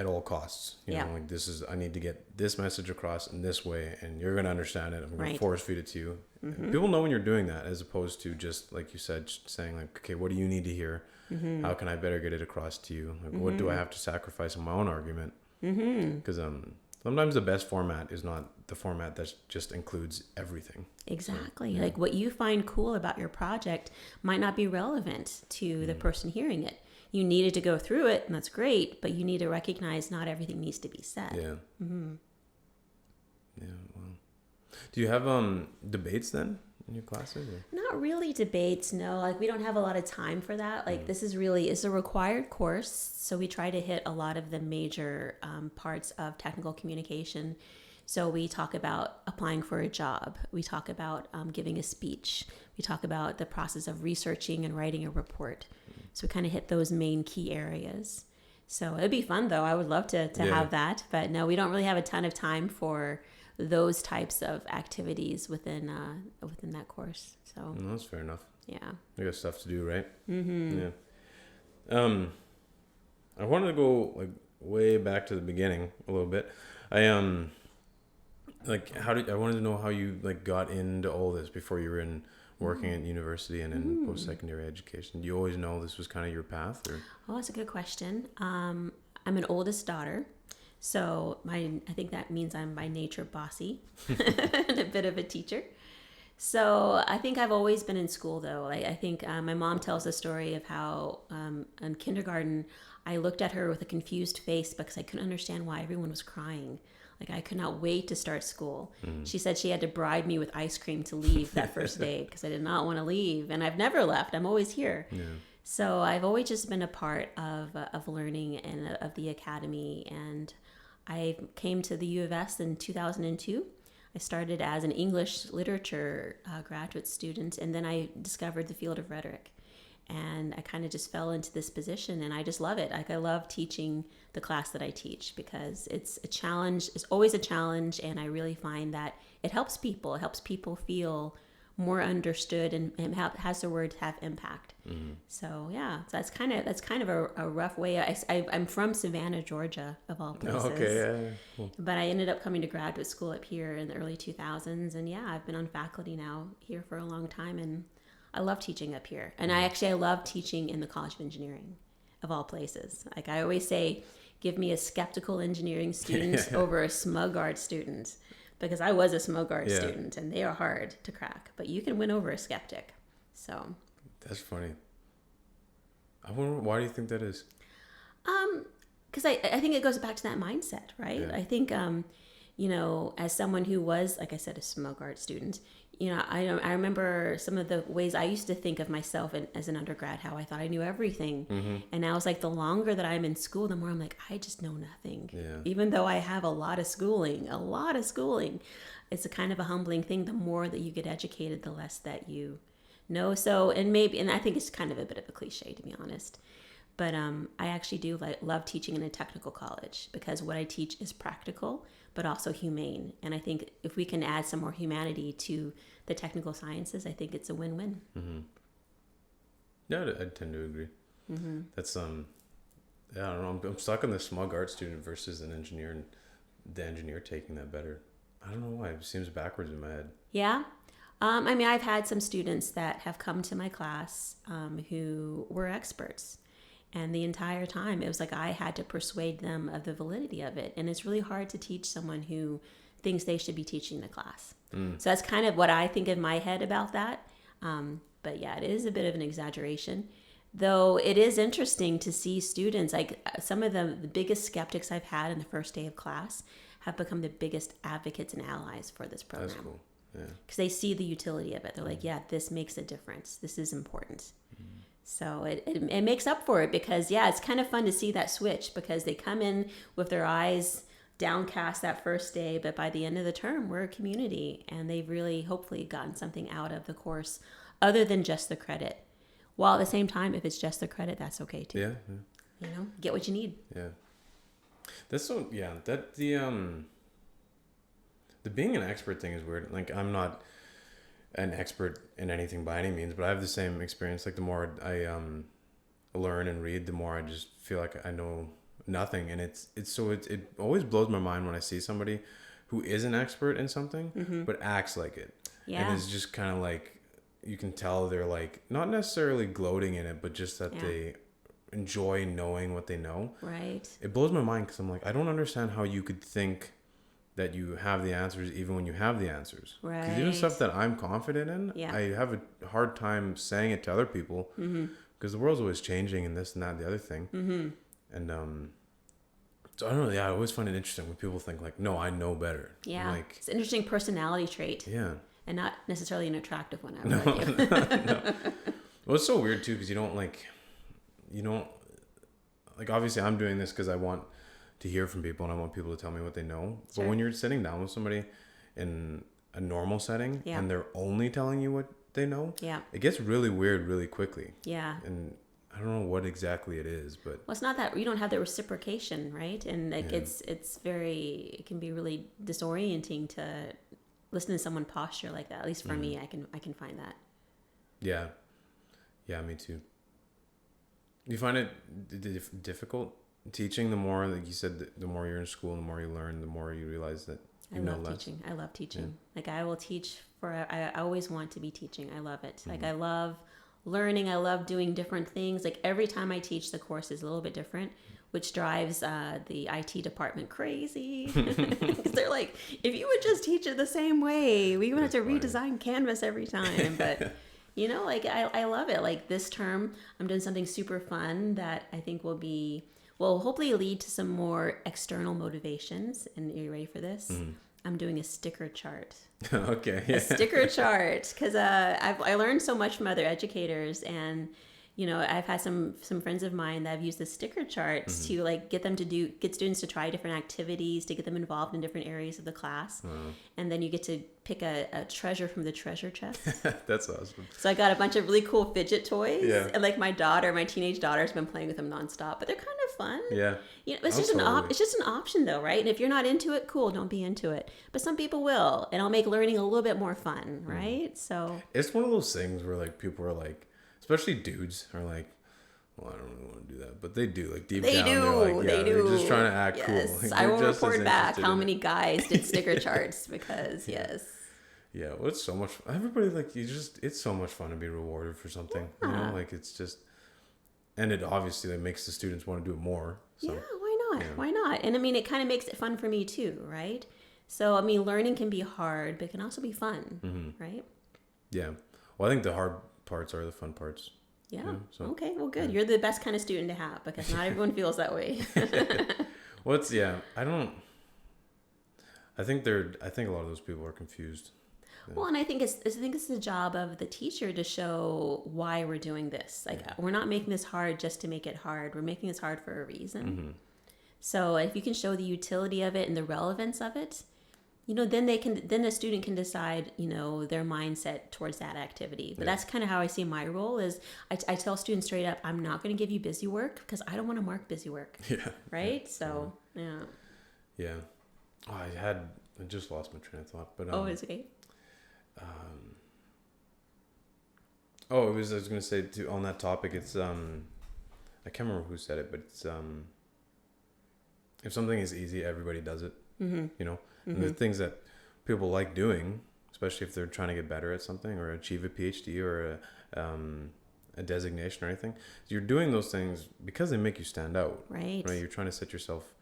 all costs, you know, like, I need to get this message across in this way, and you're going to understand it. I'm going to force feed it to you. Mm-hmm. People know when you're doing that, as opposed to just, like you said, just saying like, okay, what do you need to hear? Mm-hmm. How can I better get it across to you? Like, what do I have to sacrifice in my own argument? Because sometimes the best format is not the format that just includes everything. Exactly. So, like, what you find cool about your project might not be relevant to the person hearing it. You needed to go through it, and that's great, but you need to recognize not everything needs to be said. Yeah. Mm-hmm. Yeah. Well, do you have debates then in your classes? Or? Not really debates. No. Like, we don't have a lot of time for that. Like, this is a required course, so we try to hit a lot of the major parts of technical communication. So we talk about applying for a job. We talk about giving a speech. We talk about the process of researching and writing a report. So we kind of hit those main key areas. So it'd be fun, though. I would love to have that. But no, we don't really have a ton of time for those types of activities within that course. So that's fair enough. Yeah. You got stuff to do, right? Mm-hmm. Yeah. I wanted to go like way back to the beginning a little bit. I like I wanted to know how you like got into all this before you were in working at university and in post-secondary education. Do you always know this was kind of your path, or? Oh, that's a good question. I'm an oldest daughter, so I think that means I'm by nature bossy and a bit of a teacher. So I think I've always been in school, though. I think my mom tells the story of how in kindergarten I looked at her with a confused face because I couldn't understand why everyone was crying. Like I could not wait to start school. She said she had to bribe me with ice cream to leave that first day because I did not want to leave, and I've never left. I'm always here. Yeah. So I've always just been a part of learning and of the academy. And I came to the U of S in 2002. I started as an English literature graduate student, and then I discovered the field of rhetoric. And I kind of just fell into this position, and I just love it. Like I love teaching the class that I teach because it's a challenge. It's always a challenge, and I really find that it helps people. It helps people feel more understood and has the word have impact. So yeah, so that's kind of a rough way. I'm from Savannah, Georgia, of all places. Okay, yeah. Cool. But I ended up coming to graduate school up here in the early 2000s, and yeah, I've been on faculty now here for a long time, and I love teaching up here. And I love teaching in the College of Engineering, of all places. Like I always say, give me a skeptical engineering student over a smug art student. Because I was a smoke art student, and they are hard to crack. But you can win over a skeptic. So That's funny. I wonder, why do you think that is? because I think it goes back to that mindset, right? Yeah. I think, as someone who was, like I said, a smoke art student, I remember some of the ways I used to think of myself as an undergrad, how I thought I knew everything. And now it's like the longer that I'm in school, the more I'm like, I just know nothing. Yeah. Even though I have a lot of schooling. It's a kind of a humbling thing. The more that you get educated, the less that you know. So, and I think it's kind of a bit of a cliche, to be honest. But I actually do love teaching in a technical college because what I teach is practical, but also humane. And I think if we can add some more humanity to the technical sciences, I think it's a win-win. Yeah, I tend to agree. That's I don't know. I'm stuck on the smug art student versus an engineer, and the engineer taking that better. I don't know why. It seems backwards in my head. Yeah. I've had some students that have come to my class who were experts. And the entire time, it was like I had to persuade them of the validity of it. And it's really hard to teach someone who thinks they should be teaching the class. So that's kind of what I think in my head about that. But yeah, it is a bit of an exaggeration. Though it is interesting to see students, like some of the biggest skeptics I've had in the first day of class have become the biggest advocates and allies for this program. That's cool. Yeah. Because they see the utility of it. They're like, yeah, this makes a difference. This is important. So it makes up for it because, yeah, it's kind of fun to see that switch because they come in with their eyes downcast that first day, but by the end of the term, we're a community and they've really hopefully gotten something out of the course other than just the credit. While at the same time, if it's just the credit, that's okay too. Yeah. Get what you need. Yeah. That's so, yeah, that the being an expert thing is weird. Like I'm not an expert in anything by any means, but I have the same experience. Like the more I learn and read, the more I just feel like I know nothing. And it always blows my mind when I see somebody who is an expert in something, but acts like it. Yeah. And it's just kind of like, you can tell they're like, not necessarily gloating in it, but just that they enjoy knowing what they know. Right. It blows my mind because I'm like, I don't understand how you could think that you have the answers even when you have the answers. Right. Because even stuff that I'm confident in, I have a hard time saying it to other people because the world's always changing and this and that and the other thing. And so I don't know. Yeah, I always find it interesting when people think like, no, I know better. Yeah. Like, it's an interesting personality trait. Yeah. And not necessarily an attractive one. No. Well, it's so weird too because you don't like obviously I'm doing this because I want to hear from people and I want people to tell me what they know. Sure. But when you're sitting down with somebody in a normal setting and they're only telling you what they know, it gets really weird really quickly. Yeah. And I don't know what exactly it is, but well, it's not that you don't have the reciprocation, right? And like it can be really disorienting to listen to someone posture like that. At least for me, I can find that. Yeah, me too. Do you find it difficult teaching, the more, like you said, the more you're in school, the more you learn, the more you realize that you know less. Teaching. I love teaching. Yeah. Like I will teach I always want to be teaching. I love it. Like I love learning. I love doing different things. Like every time I teach, the course is a little bit different, which drives the IT department crazy. They're like, if you would just teach it the same way, we wouldn't have to redesign Canvas every time. But you know, like I love it. Like this term, I'm doing something super fun that I think will hopefully lead to some more external motivations. And are you ready for this? I'm doing a sticker chart. Okay. Yeah. A sticker chart, because I learned so much from other educators, and you know, I've had some friends of mine that have used the sticker charts to like get students to try different activities, to get them involved in different areas of the class. And then you get to pick a treasure from the treasure chest. That's awesome. So I got a bunch of really cool fidget toys. Yeah. And like my teenage daughter's been playing with them nonstop, but they're kind of fun. Yeah. You know, it's just an option though, right? And if you're not into it, cool, don't be into it. But some people will, and I'll make learning a little bit more fun, right? So it's one of those things where like people are like, especially dudes are like, well, I don't really want to do that, but they do. Like deep down, they're like, yeah, they're just trying to act cool. Like, I will report back how many guys did sticker charts because yes. Yeah, well, it's so much. Everybody like it's so much fun to be rewarded for something. Yeah. You know, like it's just, and it obviously like makes the students want to do it more. So, yeah, why not? Yeah. Why not? And I mean, it kind of makes it fun for me too, right? So I mean, learning can be hard, but it can also be fun, right? Yeah. Well, I think the hard parts are the fun parts. Yeah. You know, so, okay. Well, good. Yeah. You're the best kind of student to have because not everyone feels that way. Well, I think a lot of those people are confused. Yeah. Well, and I think it's the job of the teacher to show why we're doing this. Like we're not making this hard just to make it hard. We're making this hard for a reason. So if you can show the utility of it and the relevance of it, you know, then the student can decide, you know, their mindset towards that activity. But that's kind of how I see my role is I tell students straight up, I'm not going to give you busy work because I don't want to mark busy work. Yeah. Right. Yeah. So, yeah. Yeah. Oh, I just lost my train of thought, but, it's okay. I was going to say too, on that topic, it's, I can't remember who said it, but it's, if something is easy, everybody does it, you know? And the things that people like doing, especially if they're trying to get better at something or achieve a PhD or a designation or anything, you're doing those things because they make you stand out. Right. You're trying to set yourself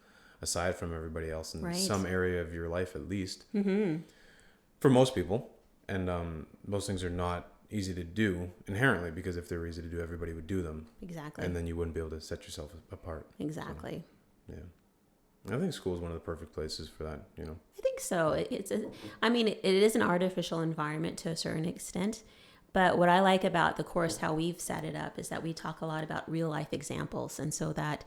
aside from everybody else in some area of your life, at least. For most people. And most things are not easy to do inherently because if they were easy to do, everybody would do them. Exactly. And then you wouldn't be able to set yourself apart. Exactly. So, yeah. I think school is one of the perfect places for that, you know. I think so. It is an artificial environment to a certain extent. But what I like about the course, how we've set it up, is that we talk a lot about real life examples. And so that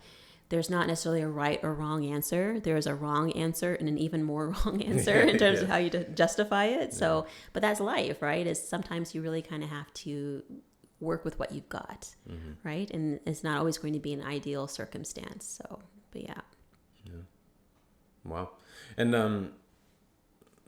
there's not necessarily a right or wrong answer. There's a wrong answer and an even more wrong answer in terms of how you justify it. So, but that's life, right? Is sometimes you really kind of have to work with what you've got, right? And it's not always going to be an ideal circumstance. So, but yeah. Wow. And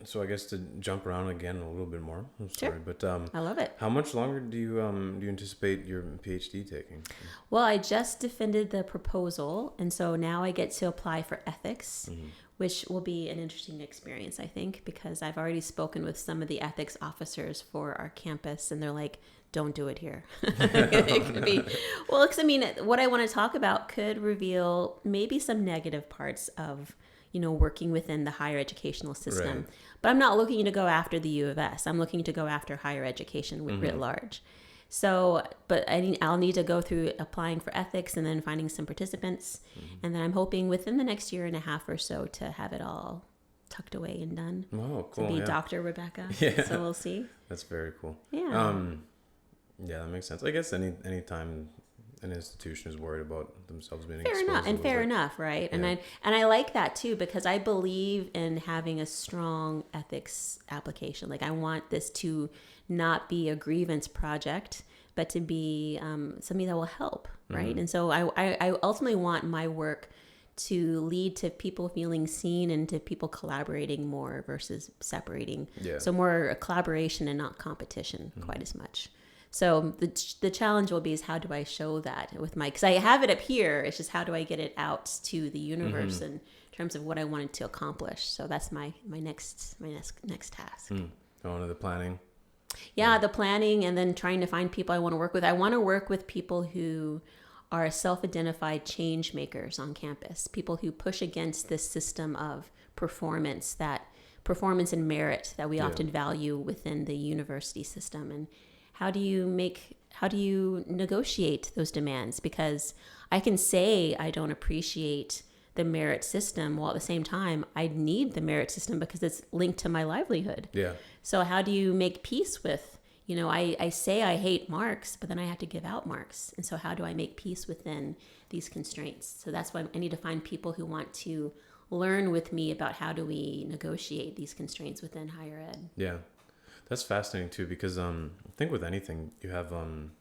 so I guess to jump around again a little bit more. I'm sorry, but I love it. How much longer do you anticipate your PhD taking? Well, I just defended the proposal, and so now I get to apply for ethics, which will be an interesting experience, I think, because I've already spoken with some of the ethics officers for our campus, and they're like, don't do it here. It could be, well, because I mean, what I want to talk about could reveal maybe some negative parts of, you know, working within the higher educational system. Right. But I'm not looking to go after the U of S. I'm looking to go after higher education writ large. So, but I'll need to go through applying for ethics and then finding some participants. And then I'm hoping within the next year and a half or so to have it all tucked away and done. Oh, cool. To be Dr. Rebekah. Yeah. So we'll see. That's very cool. Yeah. Yeah, that makes sense. I guess any time an institution is worried about themselves being exposed. Fair enough, right? Yeah. And I like that too, because I believe in having a strong ethics application. Like I want this to not be a grievance project, but to be something that will help, right? And so I ultimately want my work to lead to people feeling seen and to people collaborating more versus separating. Yeah. So more collaboration and not competition quite as much. So the challenge will be is how do I show that with my, because I have it up here. It's just how do I get it out to the universe in terms of what I wanted to accomplish. So that's my next task. Going to the planning. Yeah, the planning, and then trying to find people I want to work with. I want to work with people who are self-identified change makers on campus, people who push against this system of performance and merit that we often value within the university system. And how do you negotiate those demands? Because I can say I don't appreciate the merit system, while at the same time I need the merit system because it's linked to my livelihood. Yeah. So how do you make peace with, I say I hate marks, but then I have to give out marks. And so how do I make peace within these constraints? So that's why I need to find people who want to learn with me about how do we negotiate these constraints within higher ed. Yeah. That's fascinating too, because I think with anything you have in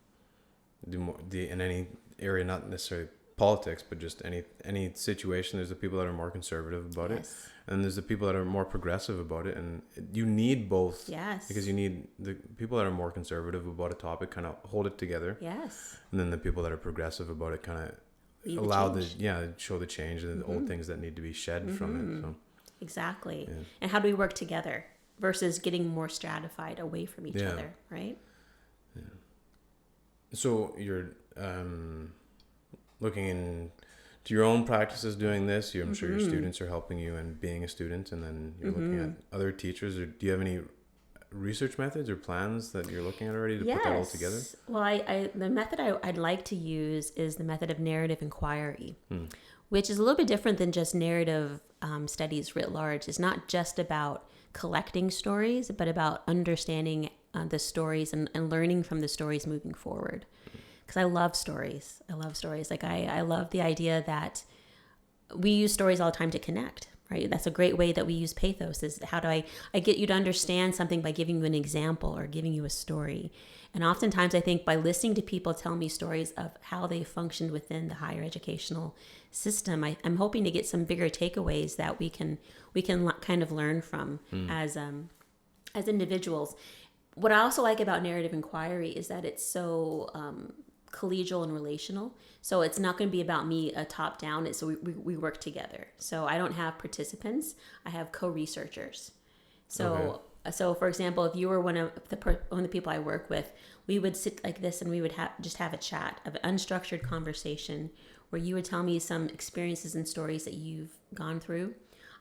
any area, not necessarily politics, but just any situation, there's the people that are more conservative about it, and there's the people that are more progressive about it, and you need both. Yes. Because you need the people that are more conservative about a topic kind of hold it together. Yes. And then the people that are progressive about it kind of show the change and the old things that need to be shed from it. So. Exactly. Yeah. And how do we work together versus getting more stratified away from each other, right? Yeah. So you're looking into your own practices doing this. I'm sure your students are helping you in being a student, and then you're looking at other teachers. Or do you have any research methods or plans that you're looking at already to put that all together? Well, the method I'd like to use is the method of narrative inquiry, which is a little bit different than just narrative studies writ large. It's not just about collecting stories, but about understanding the stories and learning from the stories moving forward. Because I love stories. Like I love the idea that we use stories all the time to connect, right? That's a great way that we use pathos, is how do I get you to understand something by giving you an example or giving you a story. And oftentimes I think by listening to people tell me stories of how they functioned within the higher educational system, I'm hoping to get some bigger takeaways that we can kind of learn from as individuals. What I also like about narrative inquiry is that it's so collegial and relational. So it's not going to be about me top down. So we work together. So I don't have participants. I have co-researchers. So for example, if you were one of the people I work with, we would sit like this and we would have a chat of an unstructured conversation where you would tell me some experiences and stories that you've gone through.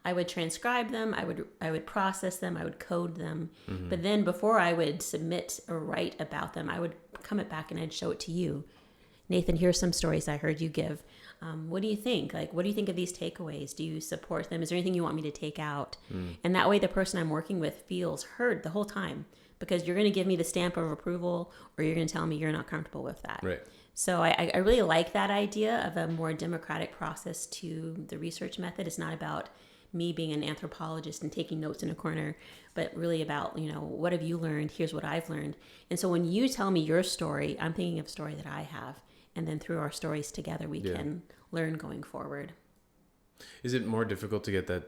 I would transcribe them. I would process them. I would code them. But then before I would submit or write about them, I would come back and I'd show it to you. Nathan, here's some stories I heard you give. What do you think? Like, what do you think of these takeaways? Do you support them? Is there anything you want me to take out? And that way the person I'm working with feels heard the whole time, because you're going to give me the stamp of approval or you're going to tell me you're not comfortable with that. Right. So I really like that idea of a more democratic process to the research method. It's not about me being an anthropologist and taking notes in a corner, but really about, what have you learned? Here's what I've learned. And so when you tell me your story, I'm thinking of a story that I have. And then through our stories together, we can learn going forward. Is it more difficult to get that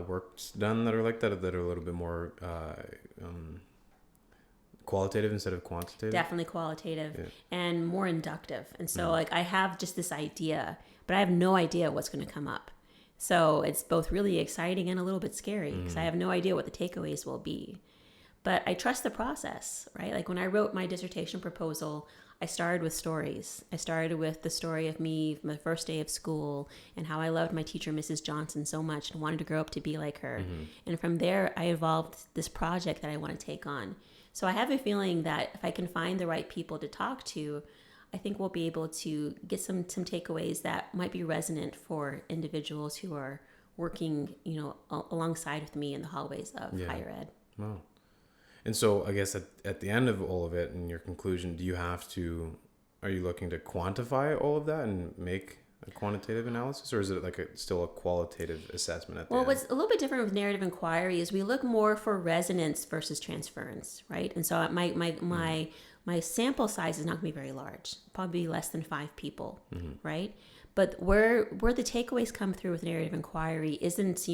works done that are like that are a little bit more qualitative instead of quantitative? Definitely qualitative and more inductive. And so I have just this idea, but I have no idea what's going to come up. So it's both really exciting and a little bit scary because I have no idea what the takeaways will be. But I trust the process, right? Like when I wrote my dissertation proposal, I started with stories. I started with the story of me, my first day of school, and how I loved my teacher, Mrs. Johnson, so much and wanted to grow up to be like her. And from there, I evolved this project that I want to take on. So I have a feeling that if I can find the right people to talk to, I think we'll be able to get some takeaways that might be resonant for individuals who are working, alongside with me in the hallways of higher ed. Wow. And so I guess at the end of all of it, in your conclusion, are you looking to quantify all of that and make a quantitative analysis, or is it still a qualitative assessment at the end? Well, what's a little bit different with narrative inquiry is we look more for resonance versus transference, right? And so my sample size is not going to be very large, probably less than 5 people, right? But where the takeaways come through with narrative inquiry isn't,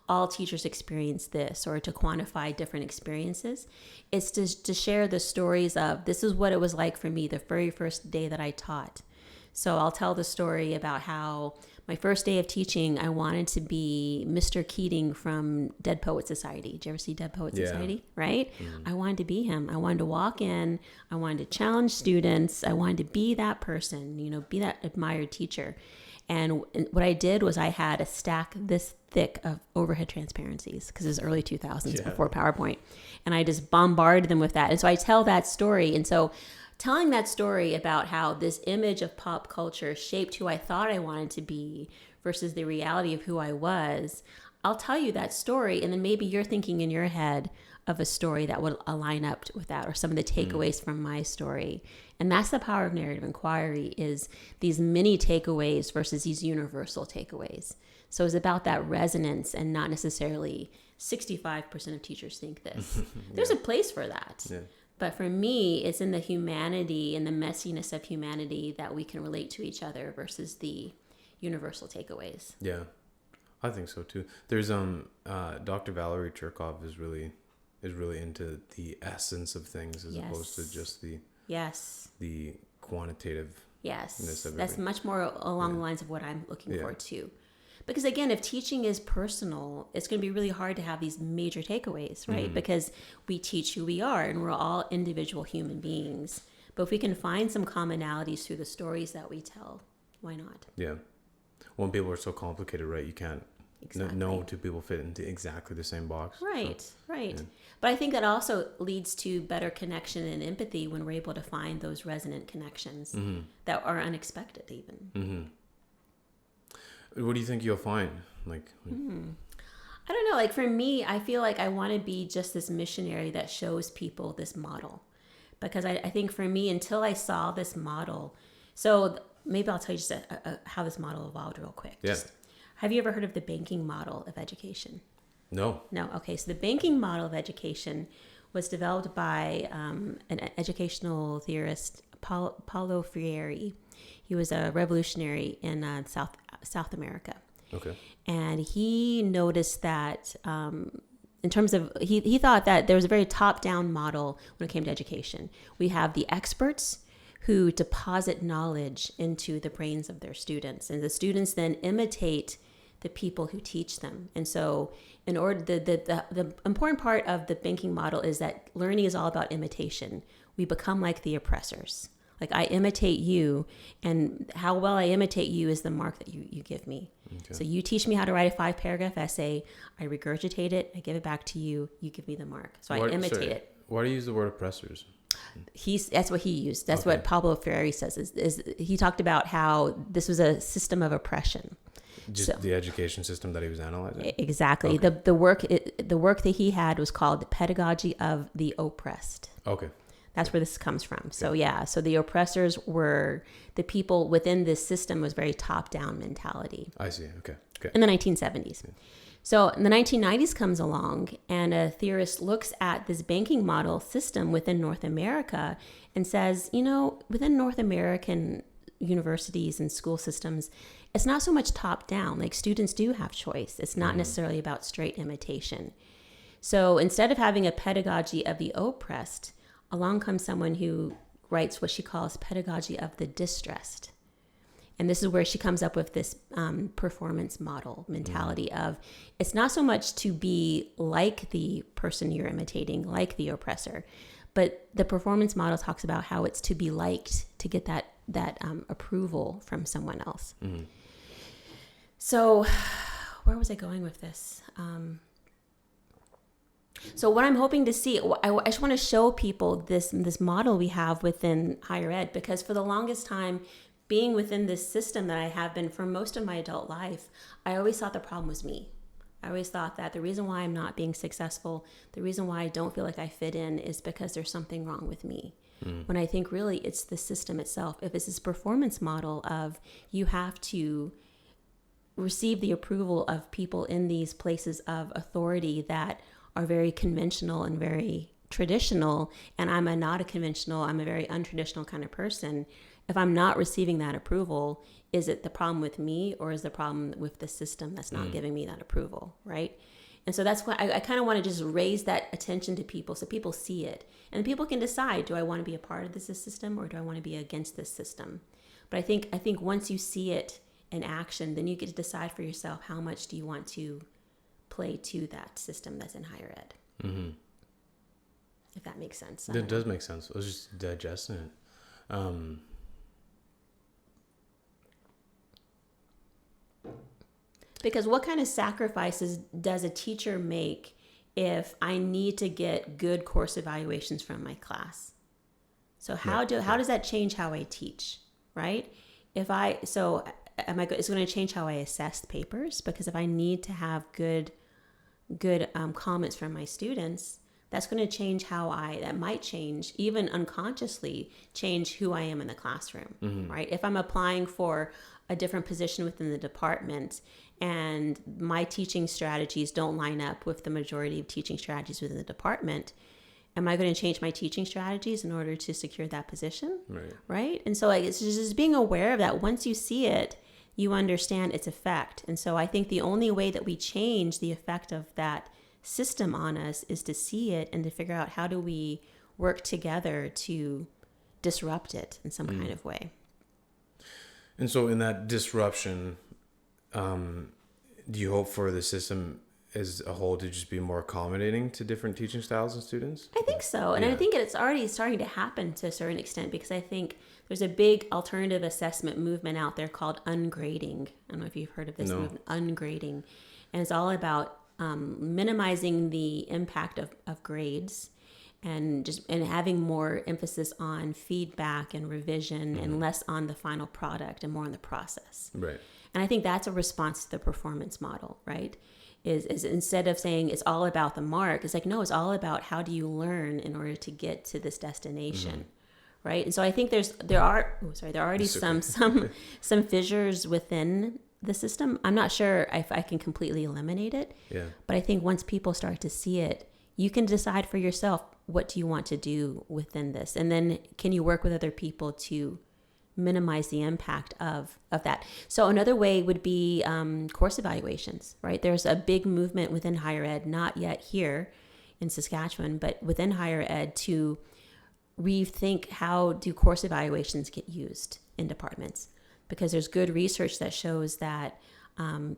all teachers experience this or to quantify different experiences. It's to share the stories of, this is what it was like for me the very first day that I taught. So I'll tell the story about how my first day of teaching, I wanted to be Mr. Keating from Dead Poet Society. Did you ever see Dead Poet Society? Right? Mm-hmm. I wanted to be him. I wanted to walk in. I wanted to challenge students. I wanted to be that person, be that admired teacher. And what I did was I had a stack this thick of overhead transparencies, because it was early 2000s before PowerPoint. And I just bombarded them with that. And so I tell that story. And so telling that story about how this image of pop culture shaped who I thought I wanted to be versus the reality of who I was, I'll tell you that story, and then maybe you're thinking in your head of a story that would align up with that, or some of the takeaways from my story. And that's the power of narrative inquiry, is these mini takeaways versus these universal takeaways. So it's about that resonance, and not necessarily 65% of teachers think this. There's a place for that. Yeah. But for me, it's in the humanity and the messiness of humanity that we can relate to each other versus the universal takeaways. Yeah, I think so too. There's Dr. Valerie Cherkov is really into the essence of things as opposed to just the quantitative. Yes, that's much more along the lines of what I'm looking for too. Because again, if teaching is personal, it's going to be really hard to have these major takeaways, right? Mm-hmm. Because we teach who we are, and we're all individual human beings. But if we can find some commonalities through the stories that we tell, why not? Yeah. When people are so complicated, right? You can't. Exactly. No two people fit into exactly the same box. Right, so, right. Yeah. But I think that also leads to better connection and empathy when we're able to find those resonant connections that are unexpected even. Mm-hmm. What do you think you'll find? I don't know. For me, I feel like I want to be just this missionary that shows people this model. Because I think for me, until I saw this model, so maybe I'll tell you just how this model evolved real quick. Yeah. Have you ever heard of the banking model of education? No. Okay. So the banking model of education was developed by an educational theorist, Paulo Freire. He was a revolutionary in South America. Okay. And he noticed that in terms of, he thought that there was a very top-down model when it came to education. We have the experts who deposit knowledge into the brains of their students, and the students then imitate the people who teach them. And so in order, the important part of the banking model is that learning is all about imitation. We become like the oppressors. I imitate you, and how well I imitate you is the mark that you give me. Okay. So you teach me how to write a 5-paragraph essay. I regurgitate it. I give it back to you. You give me the mark. So I imitate it. Why do you use the word oppressors? That's what he used. That's what Pablo Freire says. Is he talked about how this was a system of oppression. Just the education system that he was analyzing. Exactly. Okay. The work that he had was called the pedagogy of the oppressed. Okay. That's where this comes from. So so the oppressors were the people within this system, was very top-down mentality. I see. Okay. In the 1970s. Yeah. So in the 1990s comes along, and a theorist looks at this banking model system within North America and says, within North American universities and school systems, it's not so much top-down. Students do have choice. It's not necessarily about straight imitation. So instead of having a pedagogy of the oppressed, along comes someone who writes what she calls pedagogy of the distressed. And this is where she comes up with this performance model mentality of, it's not so much to be like the person you're imitating, like the oppressor, but the performance model talks about how it's to be liked, to get that approval from someone else. Mm-hmm. So where was I going with this? So what I'm hoping to see, I just want to show people this model we have within higher ed, because for the longest time, being within this system that I have been for most of my adult life, I always thought the problem was me. I always thought that the reason why I'm not being successful, the reason why I don't feel like I fit in, is because there's something wrong with me. When I think really it's the system itself. If it's this performance model of you have to receive the approval of people in these places of authority that are very conventional and very traditional, and I'm not a conventional, I'm a very untraditional kind of person, if I'm not receiving that approval, is it the problem with me, or is the problem with the system that's not giving me that approval, right? And so that's why I kind of want to just raise that attention to people so people see it. And people can decide, do I want to be a part of this system, or do I want to be against this system? But I think once you see it in action, then you get to decide for yourself, how much do you want to play to that system that's in higher ed. Mm-hmm. If that makes sense. It does make sense. I was just digesting it. Because what kind of sacrifices does a teacher make if I need to get good course evaluations from my class? So how does that change how I teach, right? It's going to change how I assess the papers, because if I need to have good comments from my students, that's going to change that might change, even unconsciously, change who I am in the classroom, right? If I'm applying for a different position within the department and my teaching strategies don't line up with the majority of teaching strategies within the department, am I going to change my teaching strategies in order to secure that position? Right? And so it's just being aware of that. Once you see it, you understand its effect. And so I think the only way that we change the effect of that system on us is to see it and to figure out, how do we work together to disrupt it in some kind of way. And so in that disruption, do you hope for the system as a whole to just be more accommodating to different teaching styles and students? I think so. And I think it's already starting to happen to a certain extent, because I think there's a big alternative assessment movement out there called ungrading. I don't know if you've heard of this movement, ungrading. And it's all about minimizing the impact of grades, and having more emphasis on feedback and revision, and less on the final product and more on the process. Right. And I think that's a response to the performance model, right? Is instead of saying it's all about the mark, it's like, no, it's all about how do you learn in order to get to this destination, right? And so I think there are already some fissures within the system. I'm not sure if I can completely eliminate it, but I think once people start to see it, you can decide for yourself, what do you want to do within this? And then can you work with other people to minimize the impact of that? So another way would be course evaluations, right? There's a big movement within higher ed, not yet here in Saskatchewan, but within higher ed, to rethink, how do course evaluations get used in departments? Because there's good research that shows that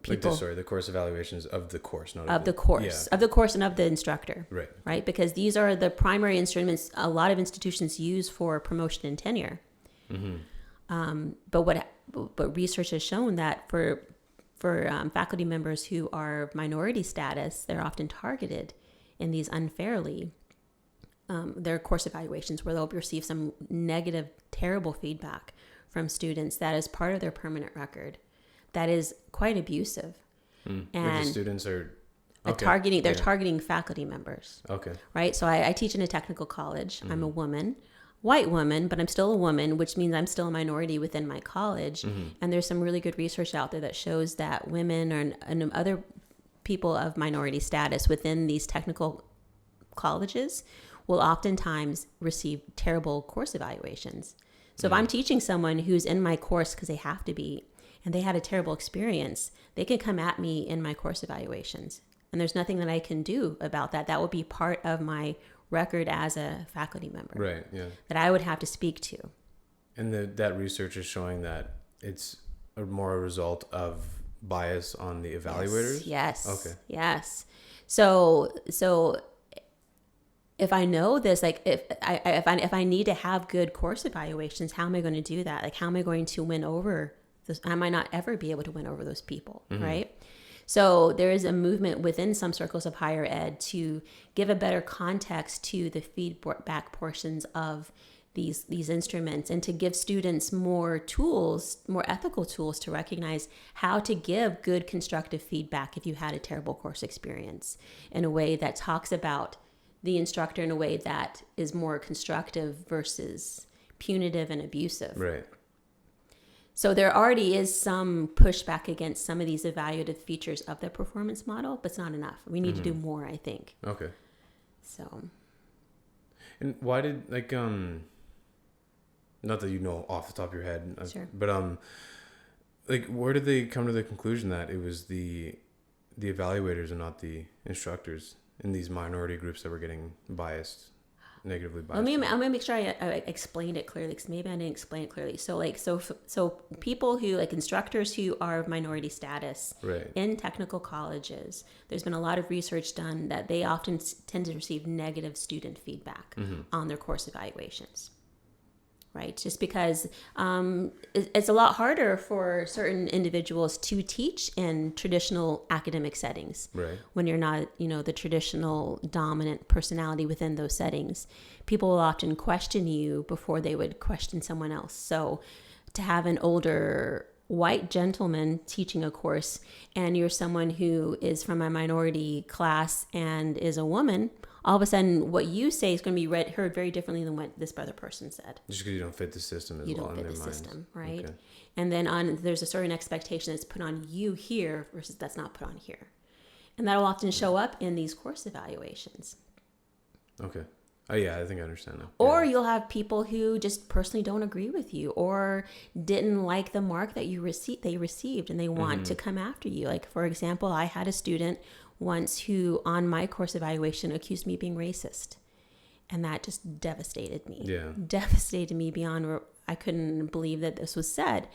people... the course evaluations of the course, not of the course. Of the course and of the instructor. Right? Because these are the primary instruments a lot of institutions use for promotion and tenure. But what research has shown that for faculty members who are minority status, they're often targeted in these unfairly. Their course evaluations, where they'll receive some negative, terrible feedback from students that is part of their permanent record, that is quite abusive. And the students are targeting faculty members. Okay. Right. So I teach in a technical college. I'm a woman. White woman, but I'm still a woman, which means I'm still a minority within my college. And there's some really good research out there that shows that women and other people of minority status within these technical colleges will oftentimes receive terrible course evaluations. So if I'm teaching someone who's in my course because they have to be, and they had a terrible experience, they can come at me in my course evaluations. And there's nothing that I can do about that. That would be part of my record as a faculty member, right? Yeah, that I would have to speak to. And that research is showing that it's more a result of bias on the evaluators. Yes. Okay. Yes. So if I know this, like if I need to have good course evaluations, how am I going to do that? Like, how am I going to win over this? I might not ever be able to win over those people, right? So there is a movement within some circles of higher ed to give a better context to the feedback portions of these instruments, and to give students more tools, more ethical tools, to recognize how to give good constructive feedback if you had a terrible course experience, in a way that talks about the instructor in a way that is more constructive versus punitive and abusive. Right. So there already is some pushback against some of these evaluative features of the performance model, but it's not enough. We need to do more, I think. Okay. So. And why did, not that you know off the top of your head, Sure. but like where did they come to the conclusion that it was the evaluators and not the instructors in these minority groups that were getting negatively biased? I'm gonna make sure I explained it clearly, because maybe I didn't explain it clearly. So people who, like instructors who are of minority status Right. in technical colleges, there's been a lot of research done that they often tend to receive negative student feedback on their course evaluations. Right, just because it's a lot harder for certain individuals to teach in traditional academic settings. Right. When you're not, the traditional dominant personality within those settings, people will often question you before they would question someone else. So, to have an older white gentleman teaching a course, and you're someone who is from a minority class and is a woman, all of a sudden what you say is going to be heard very differently than what this other person said. Just because you don't fit the system as You well don't in fit their the minds. system, right? Okay. And then there's a certain expectation that's put on you here versus that's not put on here. And that'll often show up in these course evaluations. Okay. Oh yeah, I think I understand now. Or Yeah. you'll have people who just personally don't agree with you or didn't like the mark that they received, and they want to come after you. Like, for example, I had a student once who on my course evaluation accused me of being racist. And that just devastated me. Yeah. Devastated me beyond where I couldn't believe that this was said.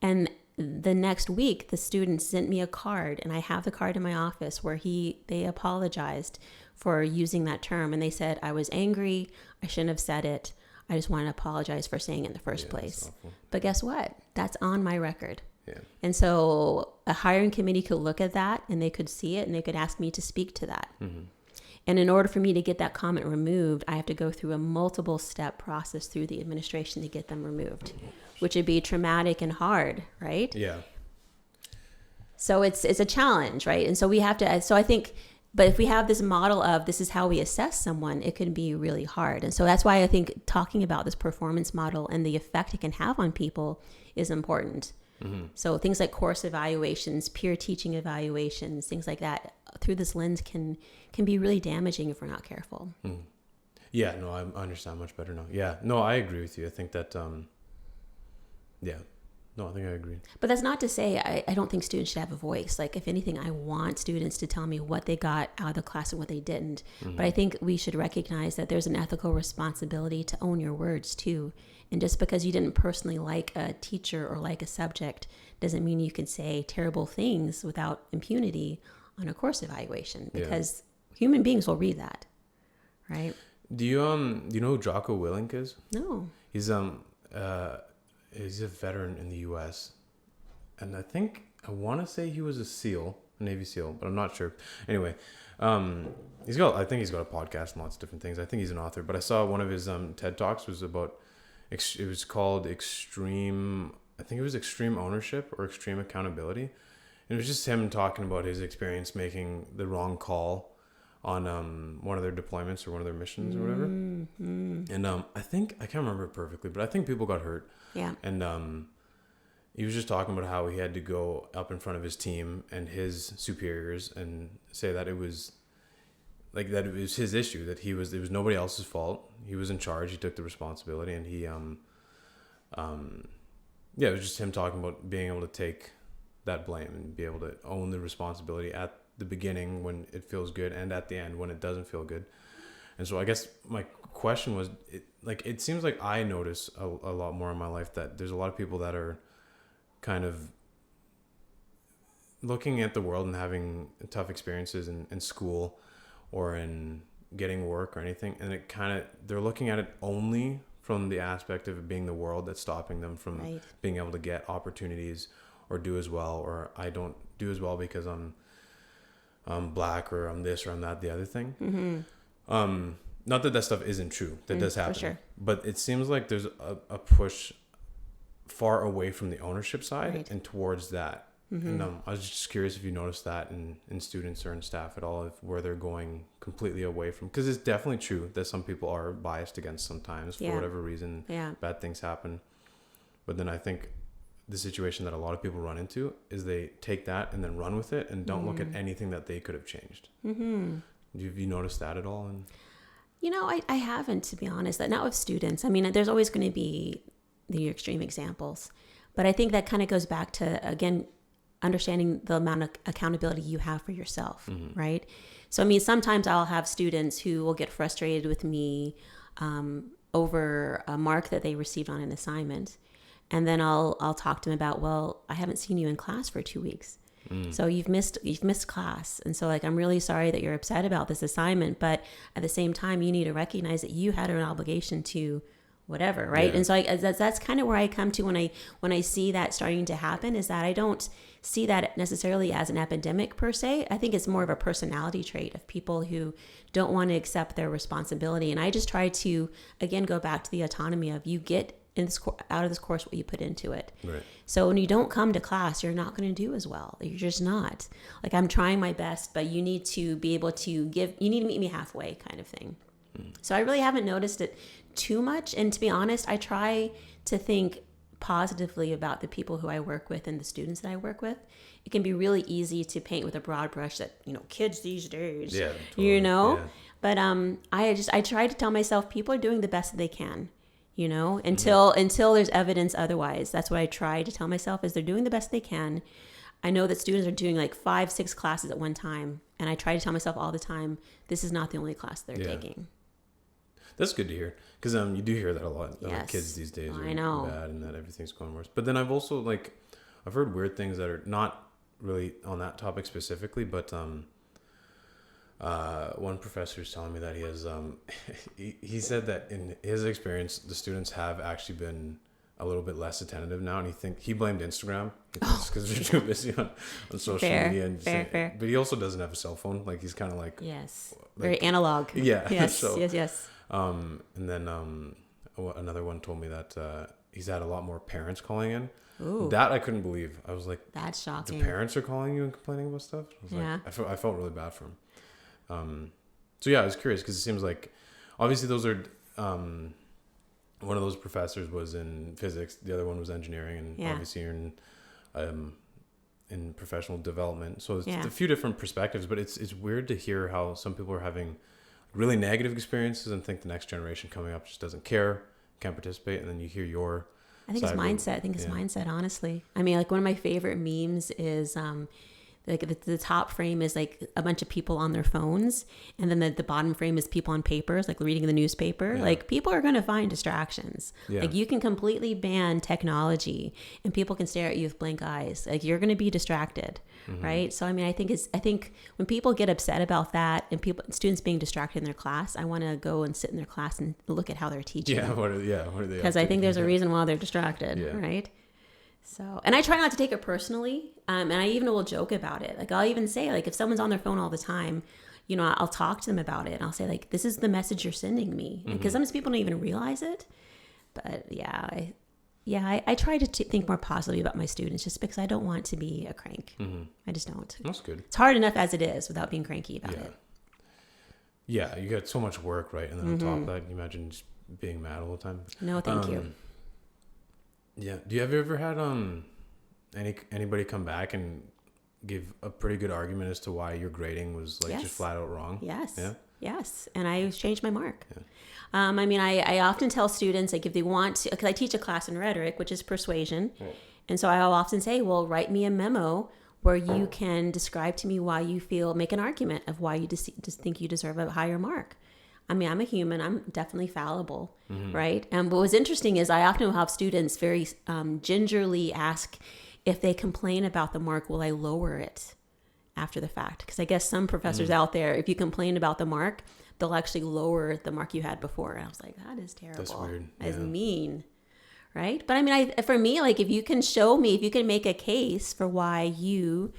And the next week, the student sent me a card, and I have the card in my office where they apologized for using that term. And they said, I was angry. I shouldn't have said it. I just want to apologize for saying it in the first place. But guess what? That's on my record. Yeah. And so a hiring committee could look at that, and they could see it, and they could ask me to speak to that. And in order for me to get that comment removed, I have to go through a multiple step process through the administration to get them removed, which would be traumatic and hard, right? Yeah. So it's a challenge, right? And so we have to, so I think, but if we have this model of this is how we assess someone, it can be really hard. And so that's why I think talking about this performance model and the effect it can have on people is important. So things like course evaluations, peer teaching evaluations, things like that through this lens can be really damaging if we're not careful. Yeah, no, I understand much better now. Yeah, no, I agree with you. I think that, yeah, no, I think I agree. But that's not to say I don't think students should have a voice. Like, if anything, I want students to tell me what they got out of the class and what they didn't. But I think we should recognize that there's an ethical responsibility to own your words too. And just because you didn't personally like a teacher or like a subject doesn't mean you can say terrible things without impunity on a course evaluation, because human beings will read that, right? Do you know who Jocko Willink is? No. He's a veteran in the U.S. and I want to say he was a Navy SEAL, but I'm not sure. Anyway, I think he's got a podcast and lots of different things. I think he's an author, but I saw one of his TED Talks was about, it was called Extreme Ownership or Extreme Accountability. And it was just him talking about his experience making the wrong call on one of their deployments or one of their missions or whatever. And I can't remember it perfectly, but I think people got hurt. Yeah. And he was just talking about how he had to go up in front of his team and his superiors and say that it was his issue, that it was nobody else's fault. He was in charge. He took the responsibility, and he it was just him talking about being able to take that blame and be able to own the responsibility at the beginning when it feels good and at the end when it doesn't feel good. And so I guess my question was, it seems like I notice a lot more in my life that there's a lot of people that are kind of looking at the world and having tough experiences in school or in getting work or anything, and they're looking at it only from the aspect of it being the world that's stopping them from being able to get opportunities or do as well, or I don't do as well because I'm black, or I'm this, or I'm that, the other thing. Not that stuff isn't true. That does happen. Sure. But it seems like there's a push far away from the ownership side and towards that. And I was just curious if you noticed that in students or in staff at all, where they're going completely away from, because it's definitely true that some people are biased against sometimes for whatever reason. Bad things happen. But then I think the situation that a lot of people run into is they take that and then run with it and don't look at anything that they could have changed. Have you noticed that at all? I haven't, to be honest. Not with students. I mean, there's always going to be the extreme examples. But I think that kind of goes back to, again, understanding the amount of accountability you have for yourself, right? So, I mean, sometimes I'll have students who will get frustrated with me over a mark that they received on an assignment. And then I'll talk to them about, well, I haven't seen you in class for 2 weeks. So you've missed class. And so like, I'm really sorry that you're upset about this assignment, but at the same time, you need to recognize that you had an obligation to whatever. Right. Yeah. And so that's kind of where I come to when I see that starting to happen, is that I don't see that necessarily as an epidemic per se. I think it's more of a personality trait of people who don't want to accept their responsibility. And I just try to, again, go back to the autonomy of, you get in this out of this course what you put into it. Right. So when you don't come to class, you're not going to do as well. You're just not. Like, I'm trying my best, but you need to be able to you need to meet me halfway, kind of thing. So I really haven't noticed it too much. And to be honest, I try to think positively about the people who I work with and the students that I work with. It can be really easy to paint with a broad brush that, kids these days, totally. Yeah. But I try to tell myself people are doing the best that they can. Until there's evidence otherwise. That's what I try to tell myself, is they're doing the best they can. I know that students are doing like 5-6 classes at one time. And I try to tell myself all the time, this is not the only class they're taking. That's good to hear. Because you do hear that a lot. Yes. Kids these days are I know. bad and that everything's going worse. But then I've also I've heard weird things that are not really on that topic specifically, but one professor is telling me that he has he said that in his experience the students have actually been a little bit less attentive now, and he blamed Instagram because they're too busy on social media and fair. But he also doesn't have a cell phone. Like, he's kind of like, yes, very analog. Yeah. Yes. So, yes. And then another one told me that he's had a lot more parents calling in. Ooh. That I couldn't believe. I was like, that's shocking. The parents are calling you and complaining about stuff. I was like, I felt really bad for him. So yeah, I was curious because it seems like obviously those are one of those professors was in physics, the other one was engineering, and obviously you're in professional development. So it's a few different perspectives, but it's weird to hear how some people are having really negative experiences and think the next generation coming up just doesn't care, can't participate, and then you hear your I think it's mindset. I think it's mindset, honestly. I mean, like, one of my favorite memes is like the top frame is like a bunch of people on their phones, and then the bottom frame is people on papers, like reading the newspaper. Like, people are going to find distractions. Like, you can completely ban technology and people can stare at you with blank eyes. Like, you're going to be distracted, right? So I mean, I think when people get upset about that and students being distracted in their class, I want to go and sit in their class and look at how they're teaching. What are they? Because I think there's a reason why they're distracted, right? So, and I try not to take it personally. And I even will joke about it. Like, I'll even say, like, if someone's on their phone all the time, I'll talk to them about it. And I'll say, like, this is the message you're sending me. Because sometimes people don't even realize it. But I try to think more positively about my students, just because I don't want to be a crank. I just don't. That's good. It's hard enough as it is without being cranky about it. Yeah, you got so much work, right? And then on top of that, you imagine just being mad all the time. No, thank you. Yeah. Have you ever had anybody come back and give a pretty good argument as to why your grading was just flat out wrong? Yes. Yeah. Yes. And I changed my mark. Yeah. I mean, I often tell students, like, if they want to, because I teach a class in rhetoric, which is persuasion. Right. And so I'll often say, well, write me a memo where you can describe to me why you make an argument of why you just think you deserve a higher mark. I mean, I'm a human. I'm definitely fallible, right? And what was interesting is I often will have students very gingerly ask, if they complain about the mark, will I lower it after the fact? Because I guess some professors out there, if you complain about the mark, they'll actually lower the mark you had before. And I was like, that is terrible. That's weird. That's mean, right? But I mean, for me, like, if you can make a case for why you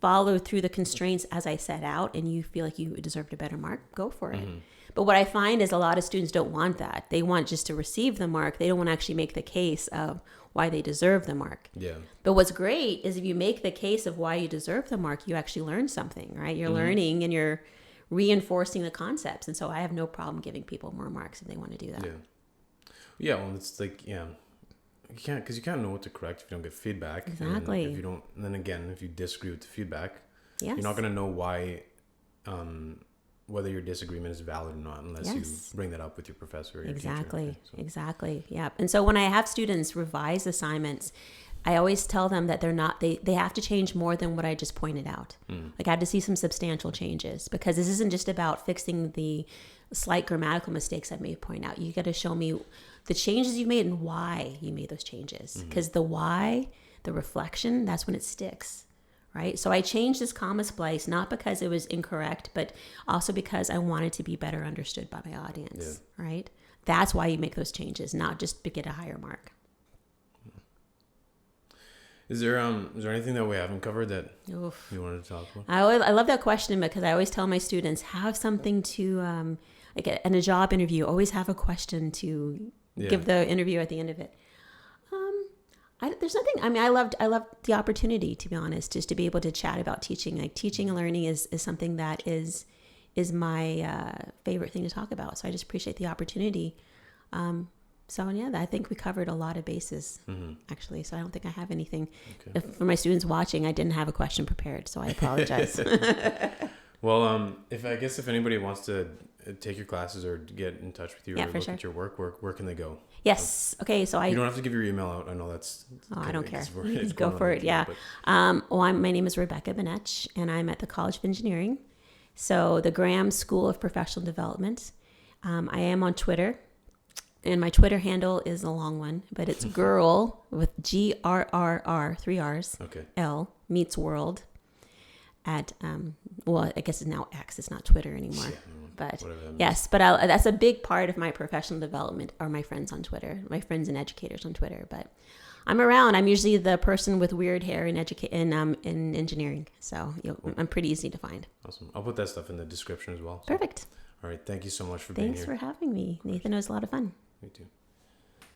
follow through the constraints as I set out and you feel like you deserved a better mark, go for it. But what I find is a lot of students don't want that. They want just to receive the mark. They don't want to actually make the case of why they deserve the mark. Yeah. But what's great is if you make the case of why you deserve the mark, you actually learn something, right? You're learning and you're reinforcing the concepts. And so I have no problem giving people more marks if they want to do that. Yeah. Well, it's like, you can't know what to correct if you don't get feedback. Exactly. And if you disagree with the feedback, you're not going to know why whether your disagreement is valid or not, unless you bring that up with your professor or your teacher. Exactly. Yeah. And so when I have students revise assignments, I always tell them that they have to change more than what I just pointed out. Like, I have to see some substantial changes, because this isn't just about fixing the slight grammatical mistakes I may point out. You got to show me the changes you made and why you made those changes. Because the why, the reflection, that's when it sticks, right? So I changed this comma splice, not because it was incorrect, but also because I wanted to be better understood by my audience, right? That's why you make those changes, not just to get a higher mark. Is there anything that we haven't covered that you wanted to talk about? I love that question, because I always tell my students, have something to, like in a job interview, always have a question to give the interviewer at the end of it. There's nothing. I mean, I loved the opportunity, to be honest, just to be able to chat about teaching. Like, teaching and learning is something that is my favorite thing to talk about. So I just appreciate the opportunity. So yeah, I think we covered a lot of bases, actually. So I don't think I have anything. Okay. For my students watching, I didn't have a question prepared, so I apologize. Well, if anybody wants to take your classes or get in touch with you or look at your work, where can they go? Yes. Okay. So you don't have to give your email out. I know that's. I don't care. Go for it. Yeah. My name is Rebekah Bennetch, and I'm at the College of Engineering. So the Graham School of Professional Development. I am on Twitter. And my Twitter handle is a long one, but it's girl with GRRR, 3 R's, L, meets world at, I guess it's now X, it's not Twitter anymore. But yes, but that's a big part of my professional development are my friends on Twitter, my friends and educators on Twitter. But I'm around. I'm usually the person with weird hair in engineering. So I'm pretty easy to find. Awesome. I'll put that stuff in the description as well. Perfect. All right. Thank you so much for being here. Thanks for having me, Nathan. It was a lot of fun. Me too.